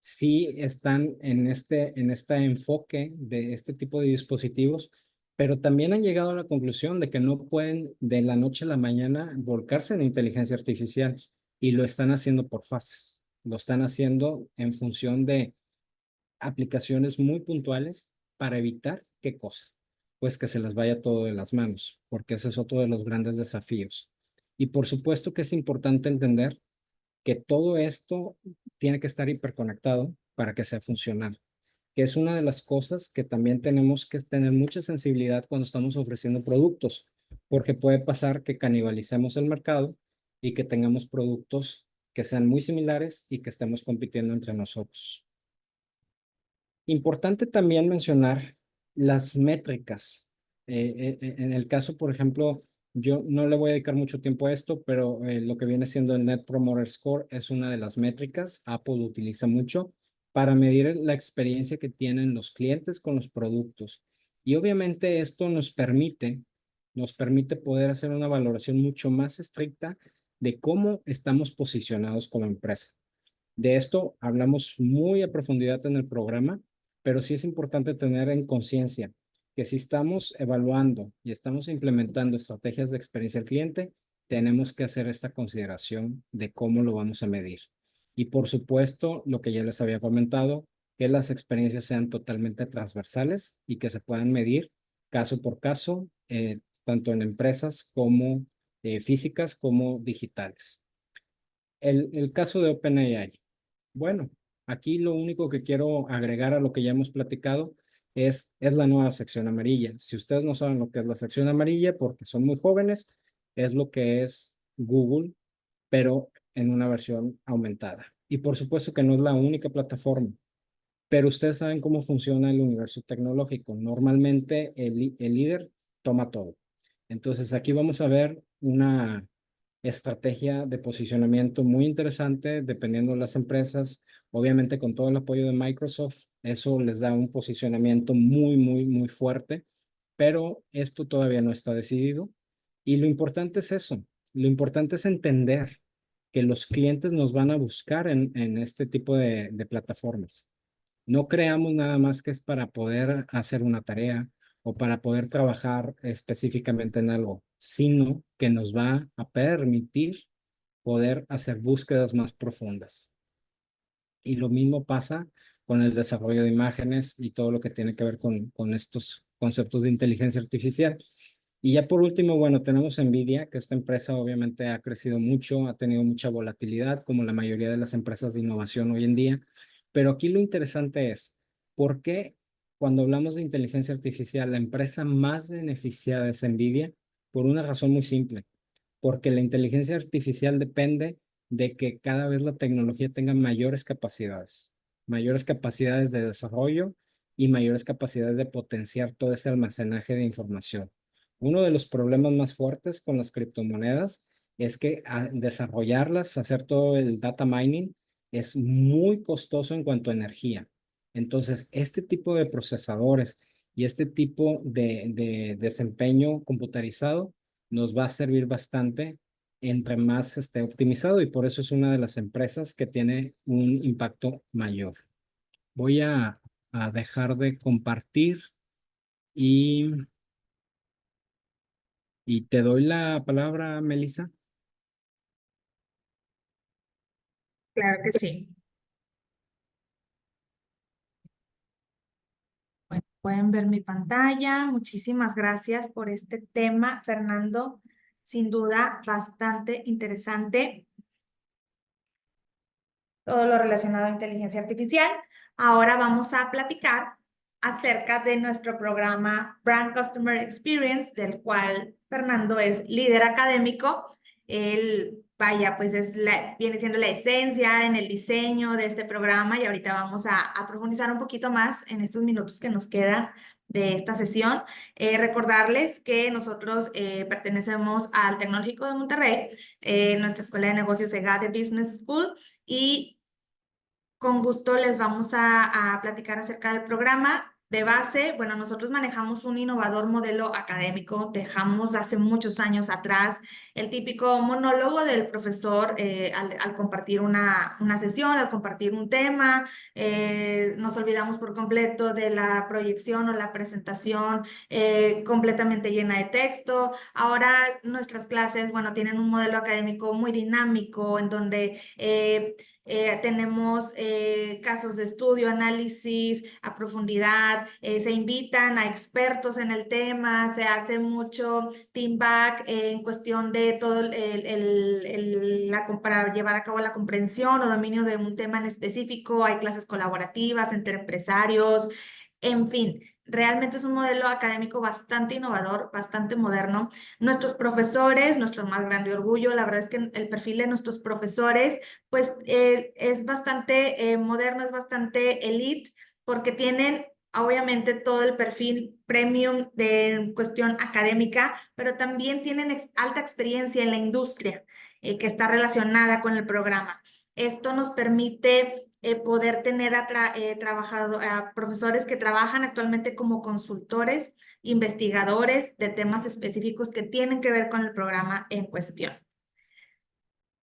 sí están en este enfoque de este tipo de dispositivos, pero también han llegado a la conclusión de que no pueden de la noche a la mañana volcarse en inteligencia artificial y lo están haciendo por fases. Lo están haciendo en función de aplicaciones muy puntuales para evitar ¿qué cosa? Pues que se les vaya todo de las manos, porque ese es otro de los grandes desafíos. Y por supuesto que es importante entender que todo esto tiene que estar hiperconectado para que sea funcional, que es una de las cosas que también tenemos que tener mucha sensibilidad cuando estamos ofreciendo productos, porque puede pasar que canibalicemos el mercado y que tengamos productos que sean muy similares y que estemos compitiendo entre nosotros. Importante también mencionar las métricas. En el caso, por ejemplo, yo no le voy a dedicar mucho tiempo a esto, pero lo que viene siendo el Net Promoter Score es una de las métricas. Apple lo utiliza mucho para medir la experiencia que tienen los clientes con los productos. Y obviamente esto nos permite poder hacer una valoración mucho más estricta de cómo estamos posicionados como empresa. De esto hablamos muy a profundidad en el programa, pero sí es importante tener en conciencia que si estamos evaluando y estamos implementando estrategias de experiencia al cliente, tenemos que hacer esta consideración de cómo lo vamos a medir. Y por supuesto, lo que ya les había comentado, que las experiencias sean totalmente transversales y que se puedan medir caso por caso, tanto en empresas como físicas como digitales. El caso de OpenAI. Bueno, aquí lo único que quiero agregar a lo que ya hemos platicado es la nueva sección amarilla. Si ustedes no saben lo que es la sección amarilla porque son muy jóvenes, es lo que es Google, pero en una versión aumentada. Y por supuesto que no es la única plataforma, pero ustedes saben cómo funciona el universo tecnológico. Normalmente el líder toma todo. Entonces aquí vamos a ver una estrategia de posicionamiento muy interesante dependiendo de las empresas. Obviamente con todo el apoyo de Microsoft, eso les da un posicionamiento muy fuerte, pero esto todavía no está decidido. Y lo importante es eso, lo importante es entender que los clientes nos van a buscar en este tipo de plataformas. No creamos nada más que es para poder hacer una tarea o para poder trabajar específicamente en algo, sino que nos va a permitir poder hacer búsquedas más profundas. Y lo mismo pasa con el desarrollo de imágenes y todo lo que tiene que ver con estos conceptos de inteligencia artificial. Y ya por último, bueno, tenemos Nvidia, que esta empresa obviamente ha crecido mucho, ha tenido mucha volatilidad, como la mayoría de las empresas de innovación hoy en día. Pero aquí lo interesante es, ¿por qué cuando hablamos de inteligencia artificial, la empresa más beneficiada es Nvidia? Por una razón muy simple, porque la inteligencia artificial depende de que cada vez la tecnología tenga mayores capacidades de desarrollo y mayores capacidades de potenciar todo ese almacenaje de información. Uno de los problemas más fuertes con las criptomonedas es que desarrollarlas, hacer todo el data mining, es muy costoso en cuanto a energía. Entonces, este tipo de procesadores y este tipo de desempeño computarizado nos va a servir bastante entre más esté optimizado y por eso es una de las empresas que tiene un impacto mayor. Voy a dejar de compartir y, y te doy la palabra, Melissa. Claro que sí. Bueno, pueden ver mi pantalla. Muchísimas gracias por este tema, Fernando. Sin duda, bastante interesante todo lo relacionado a inteligencia artificial. Ahora vamos a platicar acerca de nuestro programa Brand Customer Experience, del cual Fernando es líder académico. Él, vaya, pues viene siendo la esencia en el diseño de este programa y ahorita vamos a profundizar un poquito más en estos minutos que nos quedan de esta sesión. Recordarles que nosotros pertenecemos al Tecnológico de Monterrey, nuestra Escuela de Negocios EGADE Business School, y con gusto les vamos a platicar acerca del programa. De base, bueno, nosotros manejamos un innovador modelo académico. Dejamos hace muchos años atrás el típico monólogo del profesor al compartir una sesión, al compartir un tema. Nos olvidamos por completo de la proyección o la presentación completamente llena de texto. Ahora nuestras clases, bueno, tienen un modelo académico muy dinámico en donde tenemos casos de estudio, análisis a profundidad, se invitan a expertos en el tema, se hace mucho team back en cuestión de todo para llevar a cabo la comprensión o dominio de un tema en específico. Hay clases colaborativas entre empresarios, en fin. Realmente es un modelo académico bastante innovador, bastante moderno. Nuestros profesores, nuestro más grande orgullo, la verdad es que el perfil de nuestros profesores, pues es bastante moderno, es bastante elite, porque tienen obviamente todo el perfil premium de cuestión académica, pero también tienen alta experiencia en la industria que está relacionada con el programa. Esto nos permite poder tener a profesores que trabajan actualmente como consultores, investigadores de temas específicos que tienen que ver con el programa en cuestión.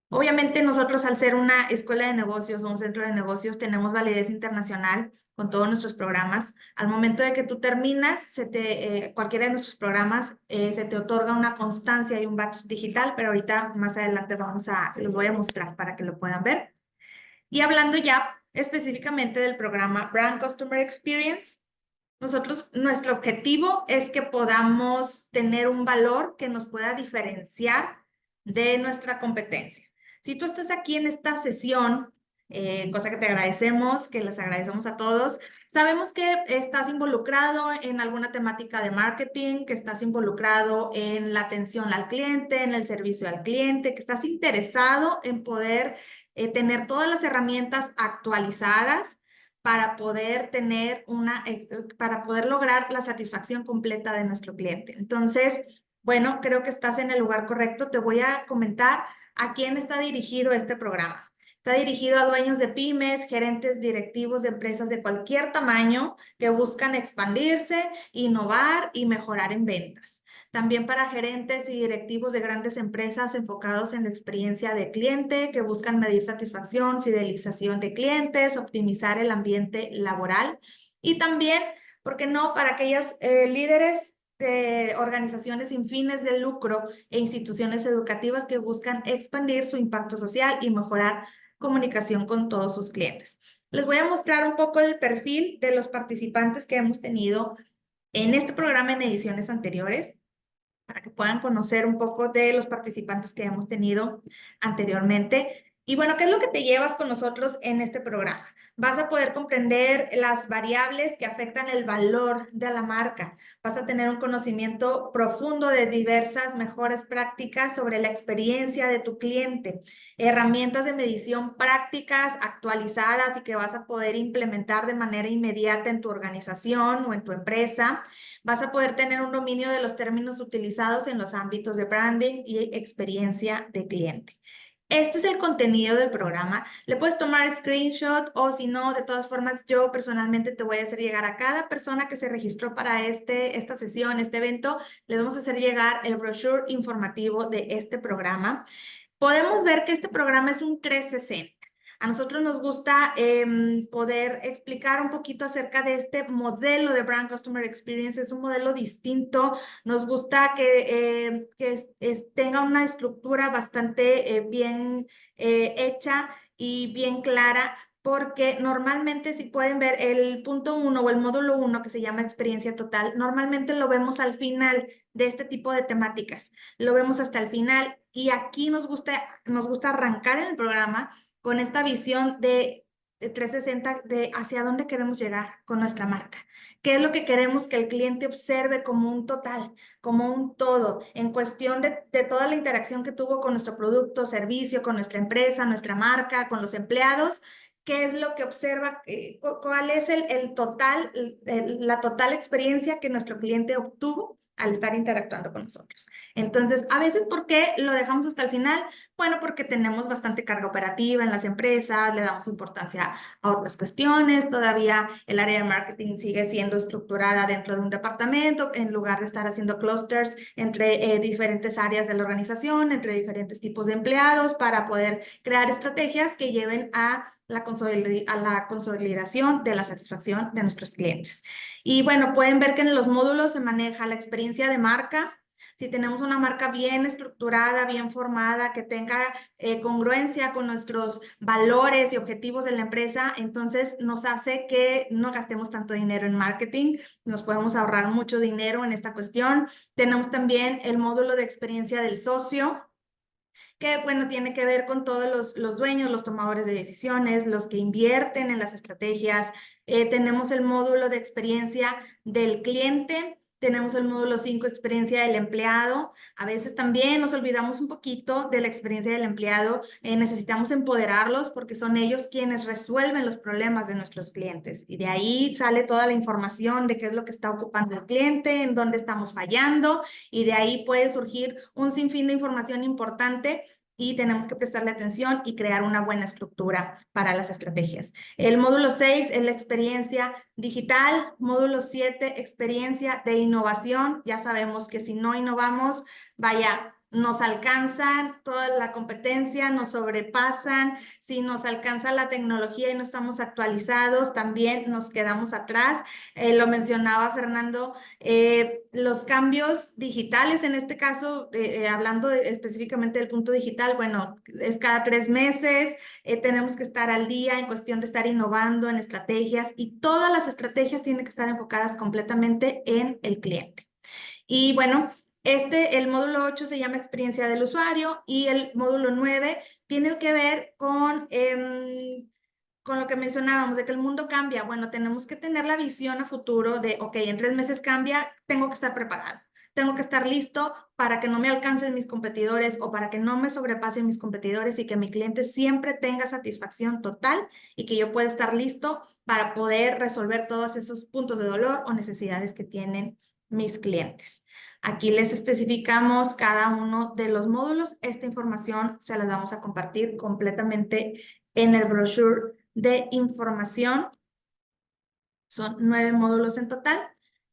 Obviamente nosotros, al ser una escuela de negocios o un centro de negocios, tenemos validez internacional con todos nuestros programas. Al momento de que tú terminas, cualquiera de nuestros programas, se te otorga una constancia y un badge digital, pero ahorita más adelante se los voy a mostrar para que lo puedan ver. Y hablando ya específicamente del programa Brand Customer Experience, nuestro objetivo es que podamos tener un valor que nos pueda diferenciar de nuestra competencia. Si tú estás aquí en esta sesión, cosa que te agradecemos, que les agradecemos a todos, sabemos que estás involucrado en alguna temática de marketing, que estás involucrado en la atención al cliente, en el servicio al cliente, que estás interesado en poder tener todas las herramientas actualizadas para poder para poder lograr la satisfacción completa de nuestro cliente. Entonces, bueno, creo que estás en el lugar correcto. Te voy a comentar a quién está dirigido este programa. Está dirigido a dueños de pymes, gerentes directivos de empresas de cualquier tamaño que buscan expandirse, innovar y mejorar en ventas. También para gerentes y directivos de grandes empresas enfocados en la experiencia de cliente, que buscan medir satisfacción, fidelización de clientes, optimizar el ambiente laboral. Y también, ¿por qué no?, para aquellos líderes de organizaciones sin fines de lucro e instituciones educativas que buscan expandir su impacto social y mejorar comunicación con todos sus clientes. Les voy a mostrar un poco el perfil de los participantes que hemos tenido en este programa en ediciones anteriores, para que puedan conocer un poco de los participantes que hemos tenido anteriormente. Y bueno, ¿qué es lo que te llevas con nosotros en este programa? Vas a poder comprender las variables que afectan el valor de la marca. Vas a tener un conocimiento profundo de diversas mejores prácticas sobre la experiencia de tu cliente, herramientas de medición prácticas actualizadas y que vas a poder implementar de manera inmediata en tu organización o en tu empresa. Vas a poder tener un dominio de los términos utilizados en los ámbitos de branding y experiencia de cliente. Este es el contenido del programa. Le puedes tomar screenshot o si no, de todas formas, yo personalmente te voy a hacer llegar a cada persona que se registró para esta sesión, este evento, les vamos a hacer llegar el brochure informativo de este programa. Podemos ver que este programa es un 360. A nosotros nos gusta poder explicar un poquito acerca de este modelo de Brand Customer Experience. Es un modelo distinto. Nos gusta que tenga una estructura bastante bien hecha y bien clara, porque normalmente, si pueden ver el punto 1 o el módulo 1, que se llama experiencia total, normalmente lo vemos al final de este tipo de temáticas. Lo vemos hasta el final y aquí nos gusta arrancar en el programa con esta visión de 360 de hacia dónde queremos llegar con nuestra marca. ¿Qué es lo que queremos que el cliente observe como un total, como un todo, en cuestión de toda la interacción que tuvo con nuestro producto, servicio, con nuestra empresa, nuestra marca, con los empleados? ¿Qué es lo que observa? ¿Cuál es la total experiencia que nuestro cliente obtuvo al estar interactuando con nosotros? Entonces, a veces, ¿por qué lo dejamos hasta el final? Bueno, porque tenemos bastante carga operativa en las empresas, le damos importancia a otras cuestiones, todavía el área de marketing sigue siendo estructurada dentro de un departamento, en lugar de estar haciendo clusters entre diferentes áreas de la organización, entre diferentes tipos de empleados, para poder crear estrategias que lleven a la consolidación de la satisfacción de nuestros clientes. Y bueno, pueden ver que en los módulos se maneja la experiencia de marca, si tenemos una marca bien estructurada, bien formada, que tenga congruencia con nuestros valores y objetivos de la empresa, entonces nos hace que no gastemos tanto dinero en marketing, nos podemos ahorrar mucho dinero en esta cuestión. Tenemos también el módulo de experiencia del socio, que bueno, tiene que ver con todos los dueños, los tomadores de decisiones, los que invierten en las estrategias. Tenemos el módulo de experiencia del cliente, tenemos el módulo 5, experiencia del empleado. A veces también nos olvidamos un poquito de la experiencia del empleado. Necesitamos empoderarlos porque son ellos quienes resuelven los problemas de nuestros clientes. Y de ahí sale toda la información de qué es lo que está ocupando el cliente, en dónde estamos fallando, y de ahí puede surgir un sinfín de información importante y tenemos que prestarle atención y crear una buena estructura para las estrategias. El módulo 6 es la experiencia digital. Módulo 7, experiencia de innovación. Ya sabemos que si no innovamos, vaya, nos alcanzan toda la competencia, nos sobrepasan. Si nos alcanza la tecnología y no estamos actualizados, también nos quedamos atrás. Lo mencionaba Fernando, los cambios digitales, en este caso, hablando específicamente del punto digital, bueno, es cada 3 meses, tenemos que estar al día en cuestión de estar innovando en estrategias, y todas las estrategias tienen que estar enfocadas completamente en el cliente. Y bueno, el módulo 8 se llama experiencia del usuario, y el módulo 9 tiene que ver con lo que mencionábamos, de que el mundo cambia. Bueno, tenemos que tener la visión a futuro de, ok, en 3 meses cambia, tengo que estar preparado. Tengo que estar listo para que no me alcancen mis competidores o para que no me sobrepasen mis competidores, y que mi cliente siempre tenga satisfacción total y que yo pueda estar listo para poder resolver todos esos puntos de dolor o necesidades que tienen mis clientes. Aquí les especificamos cada uno de los módulos. Esta información se las vamos a compartir completamente en el brochure de información. Son 9 módulos en total.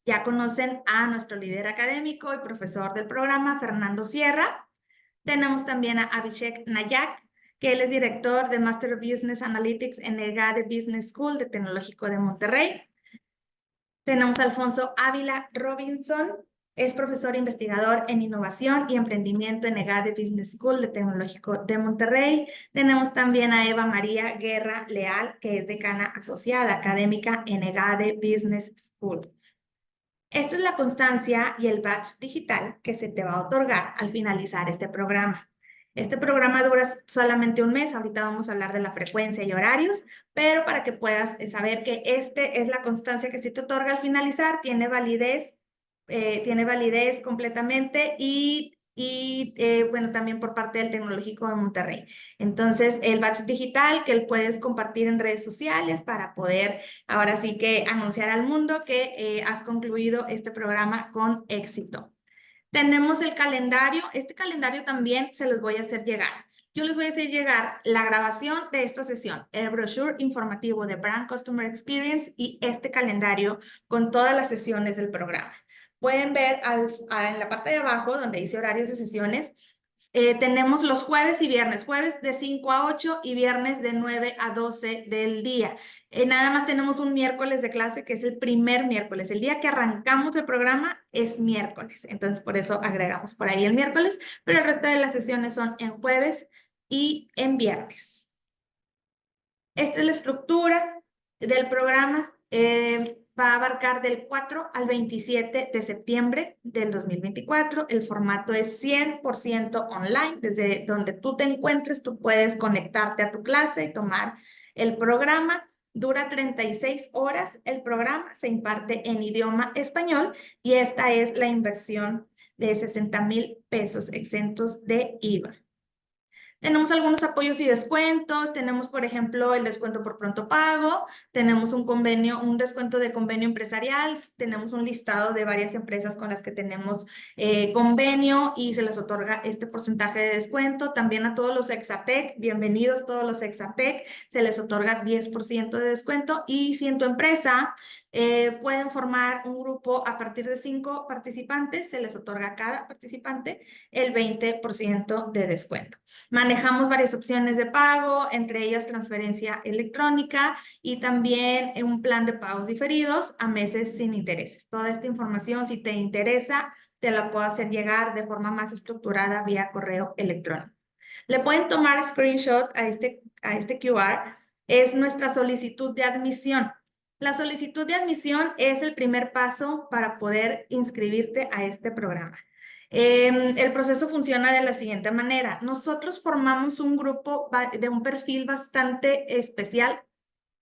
Ya conocen a nuestro líder académico y profesor del programa, Fernando Sierra. Tenemos también a Abhishek Nayak, que él es director de Master of Business Analytics en EGADE Business School de Tecnológico de Monterrey. Tenemos a Alfonso Ávila Robinson, es profesor investigador en innovación y emprendimiento en EGADE Business School de Tecnológico de Monterrey. Tenemos también a Eva María Guerra Leal, que es decana asociada académica en EGADE Business School. Esta es la constancia y el badge digital que se te va a otorgar al finalizar este programa. Este programa dura solamente un mes. Ahorita vamos a hablar de la frecuencia y horarios, pero para que puedas saber que este es la constancia que se te otorga al finalizar, tiene validez completamente, bueno, también por parte del Tecnológico de Monterrey. Entonces, el badge digital que puedes compartir en redes sociales para poder ahora sí que anunciar al mundo que has concluido este programa con éxito. Tenemos el calendario. Este calendario también se los voy a hacer llegar. Yo les voy a hacer llegar la grabación de esta sesión, el brochure informativo de Brand Customer Experience y este calendario con todas las sesiones del programa. Pueden ver en la parte de abajo donde dice horarios de sesiones. Tenemos los jueves y viernes, jueves de 5 a 8 y viernes de 9 a 12 del día. Nada más tenemos un miércoles de clase, que es el primer miércoles. El día que arrancamos el programa es miércoles, entonces por eso agregamos por ahí el miércoles, pero el resto de las sesiones son en jueves y en viernes. Esta es la estructura del programa. Va a abarcar del 4 al 27 de septiembre del 2024. El formato es 100% online. Desde donde tú te encuentres, tú puedes conectarte a tu clase y tomar el programa. Dura 36 horas. El programa se imparte en idioma español y esta es la inversión de 60,000 pesos exentos de IVA. Tenemos algunos apoyos y descuentos. Tenemos, por ejemplo, el descuento por pronto pago. Tenemos un convenio, un descuento de convenio empresarial. Tenemos un listado de varias empresas con las que tenemos convenio y se les otorga este porcentaje de descuento. También a todos los Exatec, bienvenidos todos los Exatec, se les otorga 10% de descuento. Y si en tu empresa pueden formar un grupo a partir de 5 participantes, se les otorga a cada participante el 20% de descuento. Manejamos varias opciones de pago, entre ellas transferencia electrónica y también un plan de pagos diferidos a meses sin intereses. Toda esta información, si te interesa, te la puedo hacer llegar de forma más estructurada vía correo electrónico. Le pueden tomar screenshot a este QR. Es nuestra solicitud de admisión. La solicitud de admisión es el primer paso para poder inscribirte a este programa. El proceso funciona de la siguiente manera. Nosotros formamos un grupo de un perfil bastante especial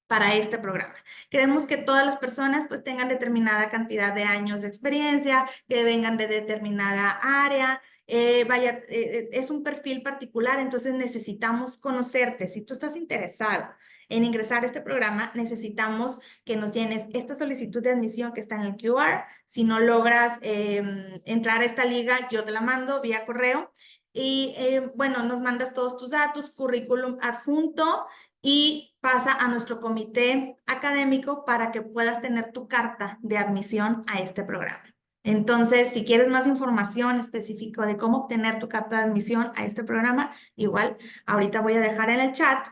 para este programa. Queremos que todas las personas pues tengan determinada cantidad de años de experiencia, que vengan de determinada área, es un perfil particular, entonces necesitamos conocerte. Si tú estás interesado en ingresar a este programa, necesitamos que nos llenes esta solicitud de admisión que está en el QR. Si no logras entrar a esta liga, yo te la mando vía correo. Y bueno, nos mandas todos tus datos, currículum adjunto, y pasa a nuestro comité académico para que puedas tener tu carta de admisión a este programa. Entonces, si quieres más información específica de cómo obtener tu carta de admisión a este programa, igual ahorita voy a dejar en el chat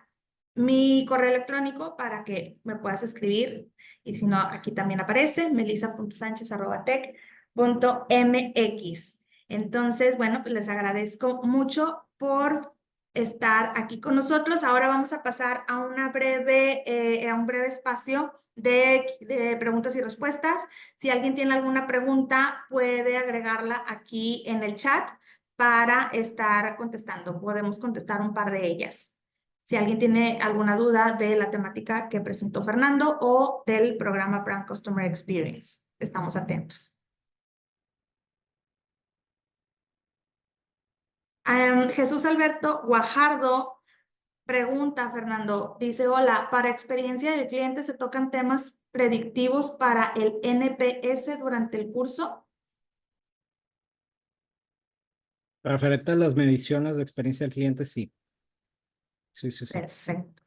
mi correo electrónico para que me puedas escribir. Y si no, aquí también aparece melissa.sanchez@tec.mx. Entonces, bueno, pues les agradezco mucho por estar aquí con nosotros. Ahora vamos a pasar a un breve espacio de preguntas y respuestas. Si alguien tiene alguna pregunta, puede agregarla aquí en el chat para estar contestando. Podemos contestar un par de ellas. Si alguien tiene alguna duda de la temática que presentó Fernando o del programa Brand Customer Experience, estamos atentos. Jesús Alberto Guajardo pregunta, Fernando, dice, hola, para experiencia del cliente se tocan temas predictivos para el NPS durante el curso. Referente a las mediciones de experiencia del cliente, sí. Sí, sí, sí. Perfecto.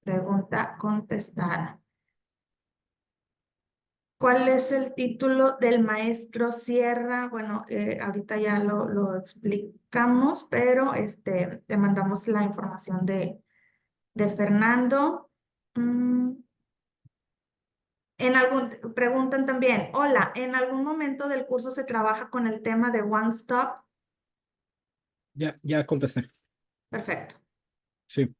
Pregunta contestada. ¿Cuál es el título del maestro Sierra? Bueno, ahorita ya lo explicamos, pero te mandamos la información de Fernando. Preguntan también, hola, ¿en algún momento del curso se trabaja con el tema de One Stop? Ya contesté. Perfecto. Sí.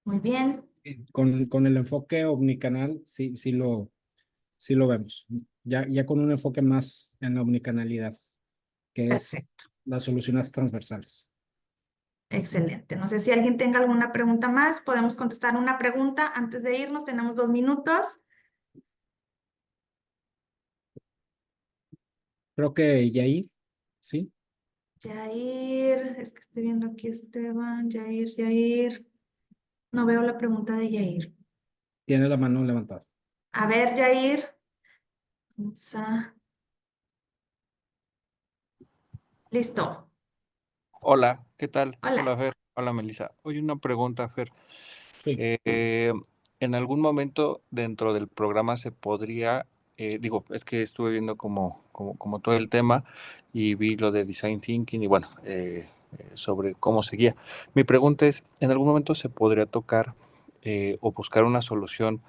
Muy bien. Con el enfoque omnicanal, sí lo vemos. Ya con un enfoque más en la omnicanalidad, que es Perfecto. las soluciones transversales. Excelente. No sé si alguien tenga alguna pregunta más. Podemos contestar una pregunta antes de irnos. Tenemos 2 minutos. Creo que Yair, ¿sí? Jair, es que estoy viendo aquí Esteban, Jair. No veo la pregunta de Jair. Tiene la mano levantada. A ver, Jair. Vamos a... Listo. Hola, ¿qué tal? Hola, Hola. Fer. Hola, Melissa. Oye, una pregunta, Fer. Sí. ¿En algún momento dentro del programa se podría, es que estuve viendo como todo el tema y vi lo de Design Thinking y bueno, sobre cómo seguía. Mi pregunta es, ¿en algún momento se podría tocar o buscar una solución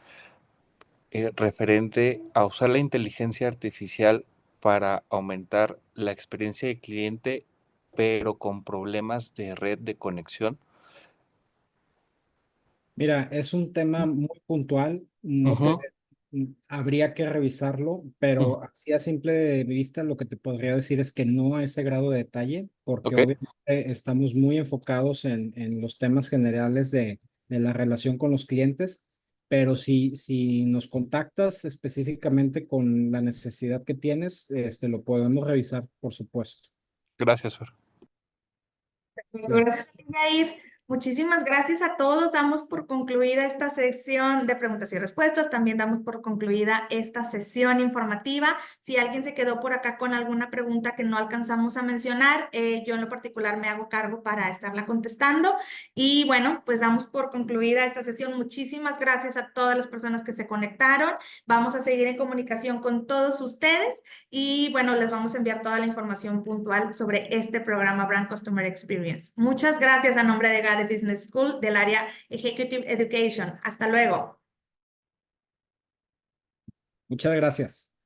referente a usar la inteligencia artificial para aumentar la experiencia de cliente, pero con problemas de red de conexión? Mira, es un tema muy puntual, Ujú, habría que revisarlo, ujú. pero así a simple vista lo que te podría decir es que no a ese grado de detalle, porque Ok, obviamente estamos muy enfocados en los temas generales de la relación con los clientes, pero si nos contactas específicamente con la necesidad que tienes, lo podemos revisar, por supuesto. gracias, Fer. Claro. Gracias, Jair. Muchísimas gracias a todos. Damos por concluida esta sesión de preguntas y respuestas. También damos por concluida esta sesión informativa. Si alguien se quedó por acá con alguna pregunta que no alcanzamos a mencionar, yo en lo particular me hago cargo para estarla contestando. Y bueno, pues damos por concluida esta sesión. Muchísimas gracias a todas las personas que se conectaron. Vamos a seguir en comunicación con todos ustedes. Y bueno, les vamos a enviar toda la información puntual sobre este programa Brand Customer Experience. Muchas gracias a nombre de GADE Business School del área Executive Education. Hasta luego. Muchas gracias.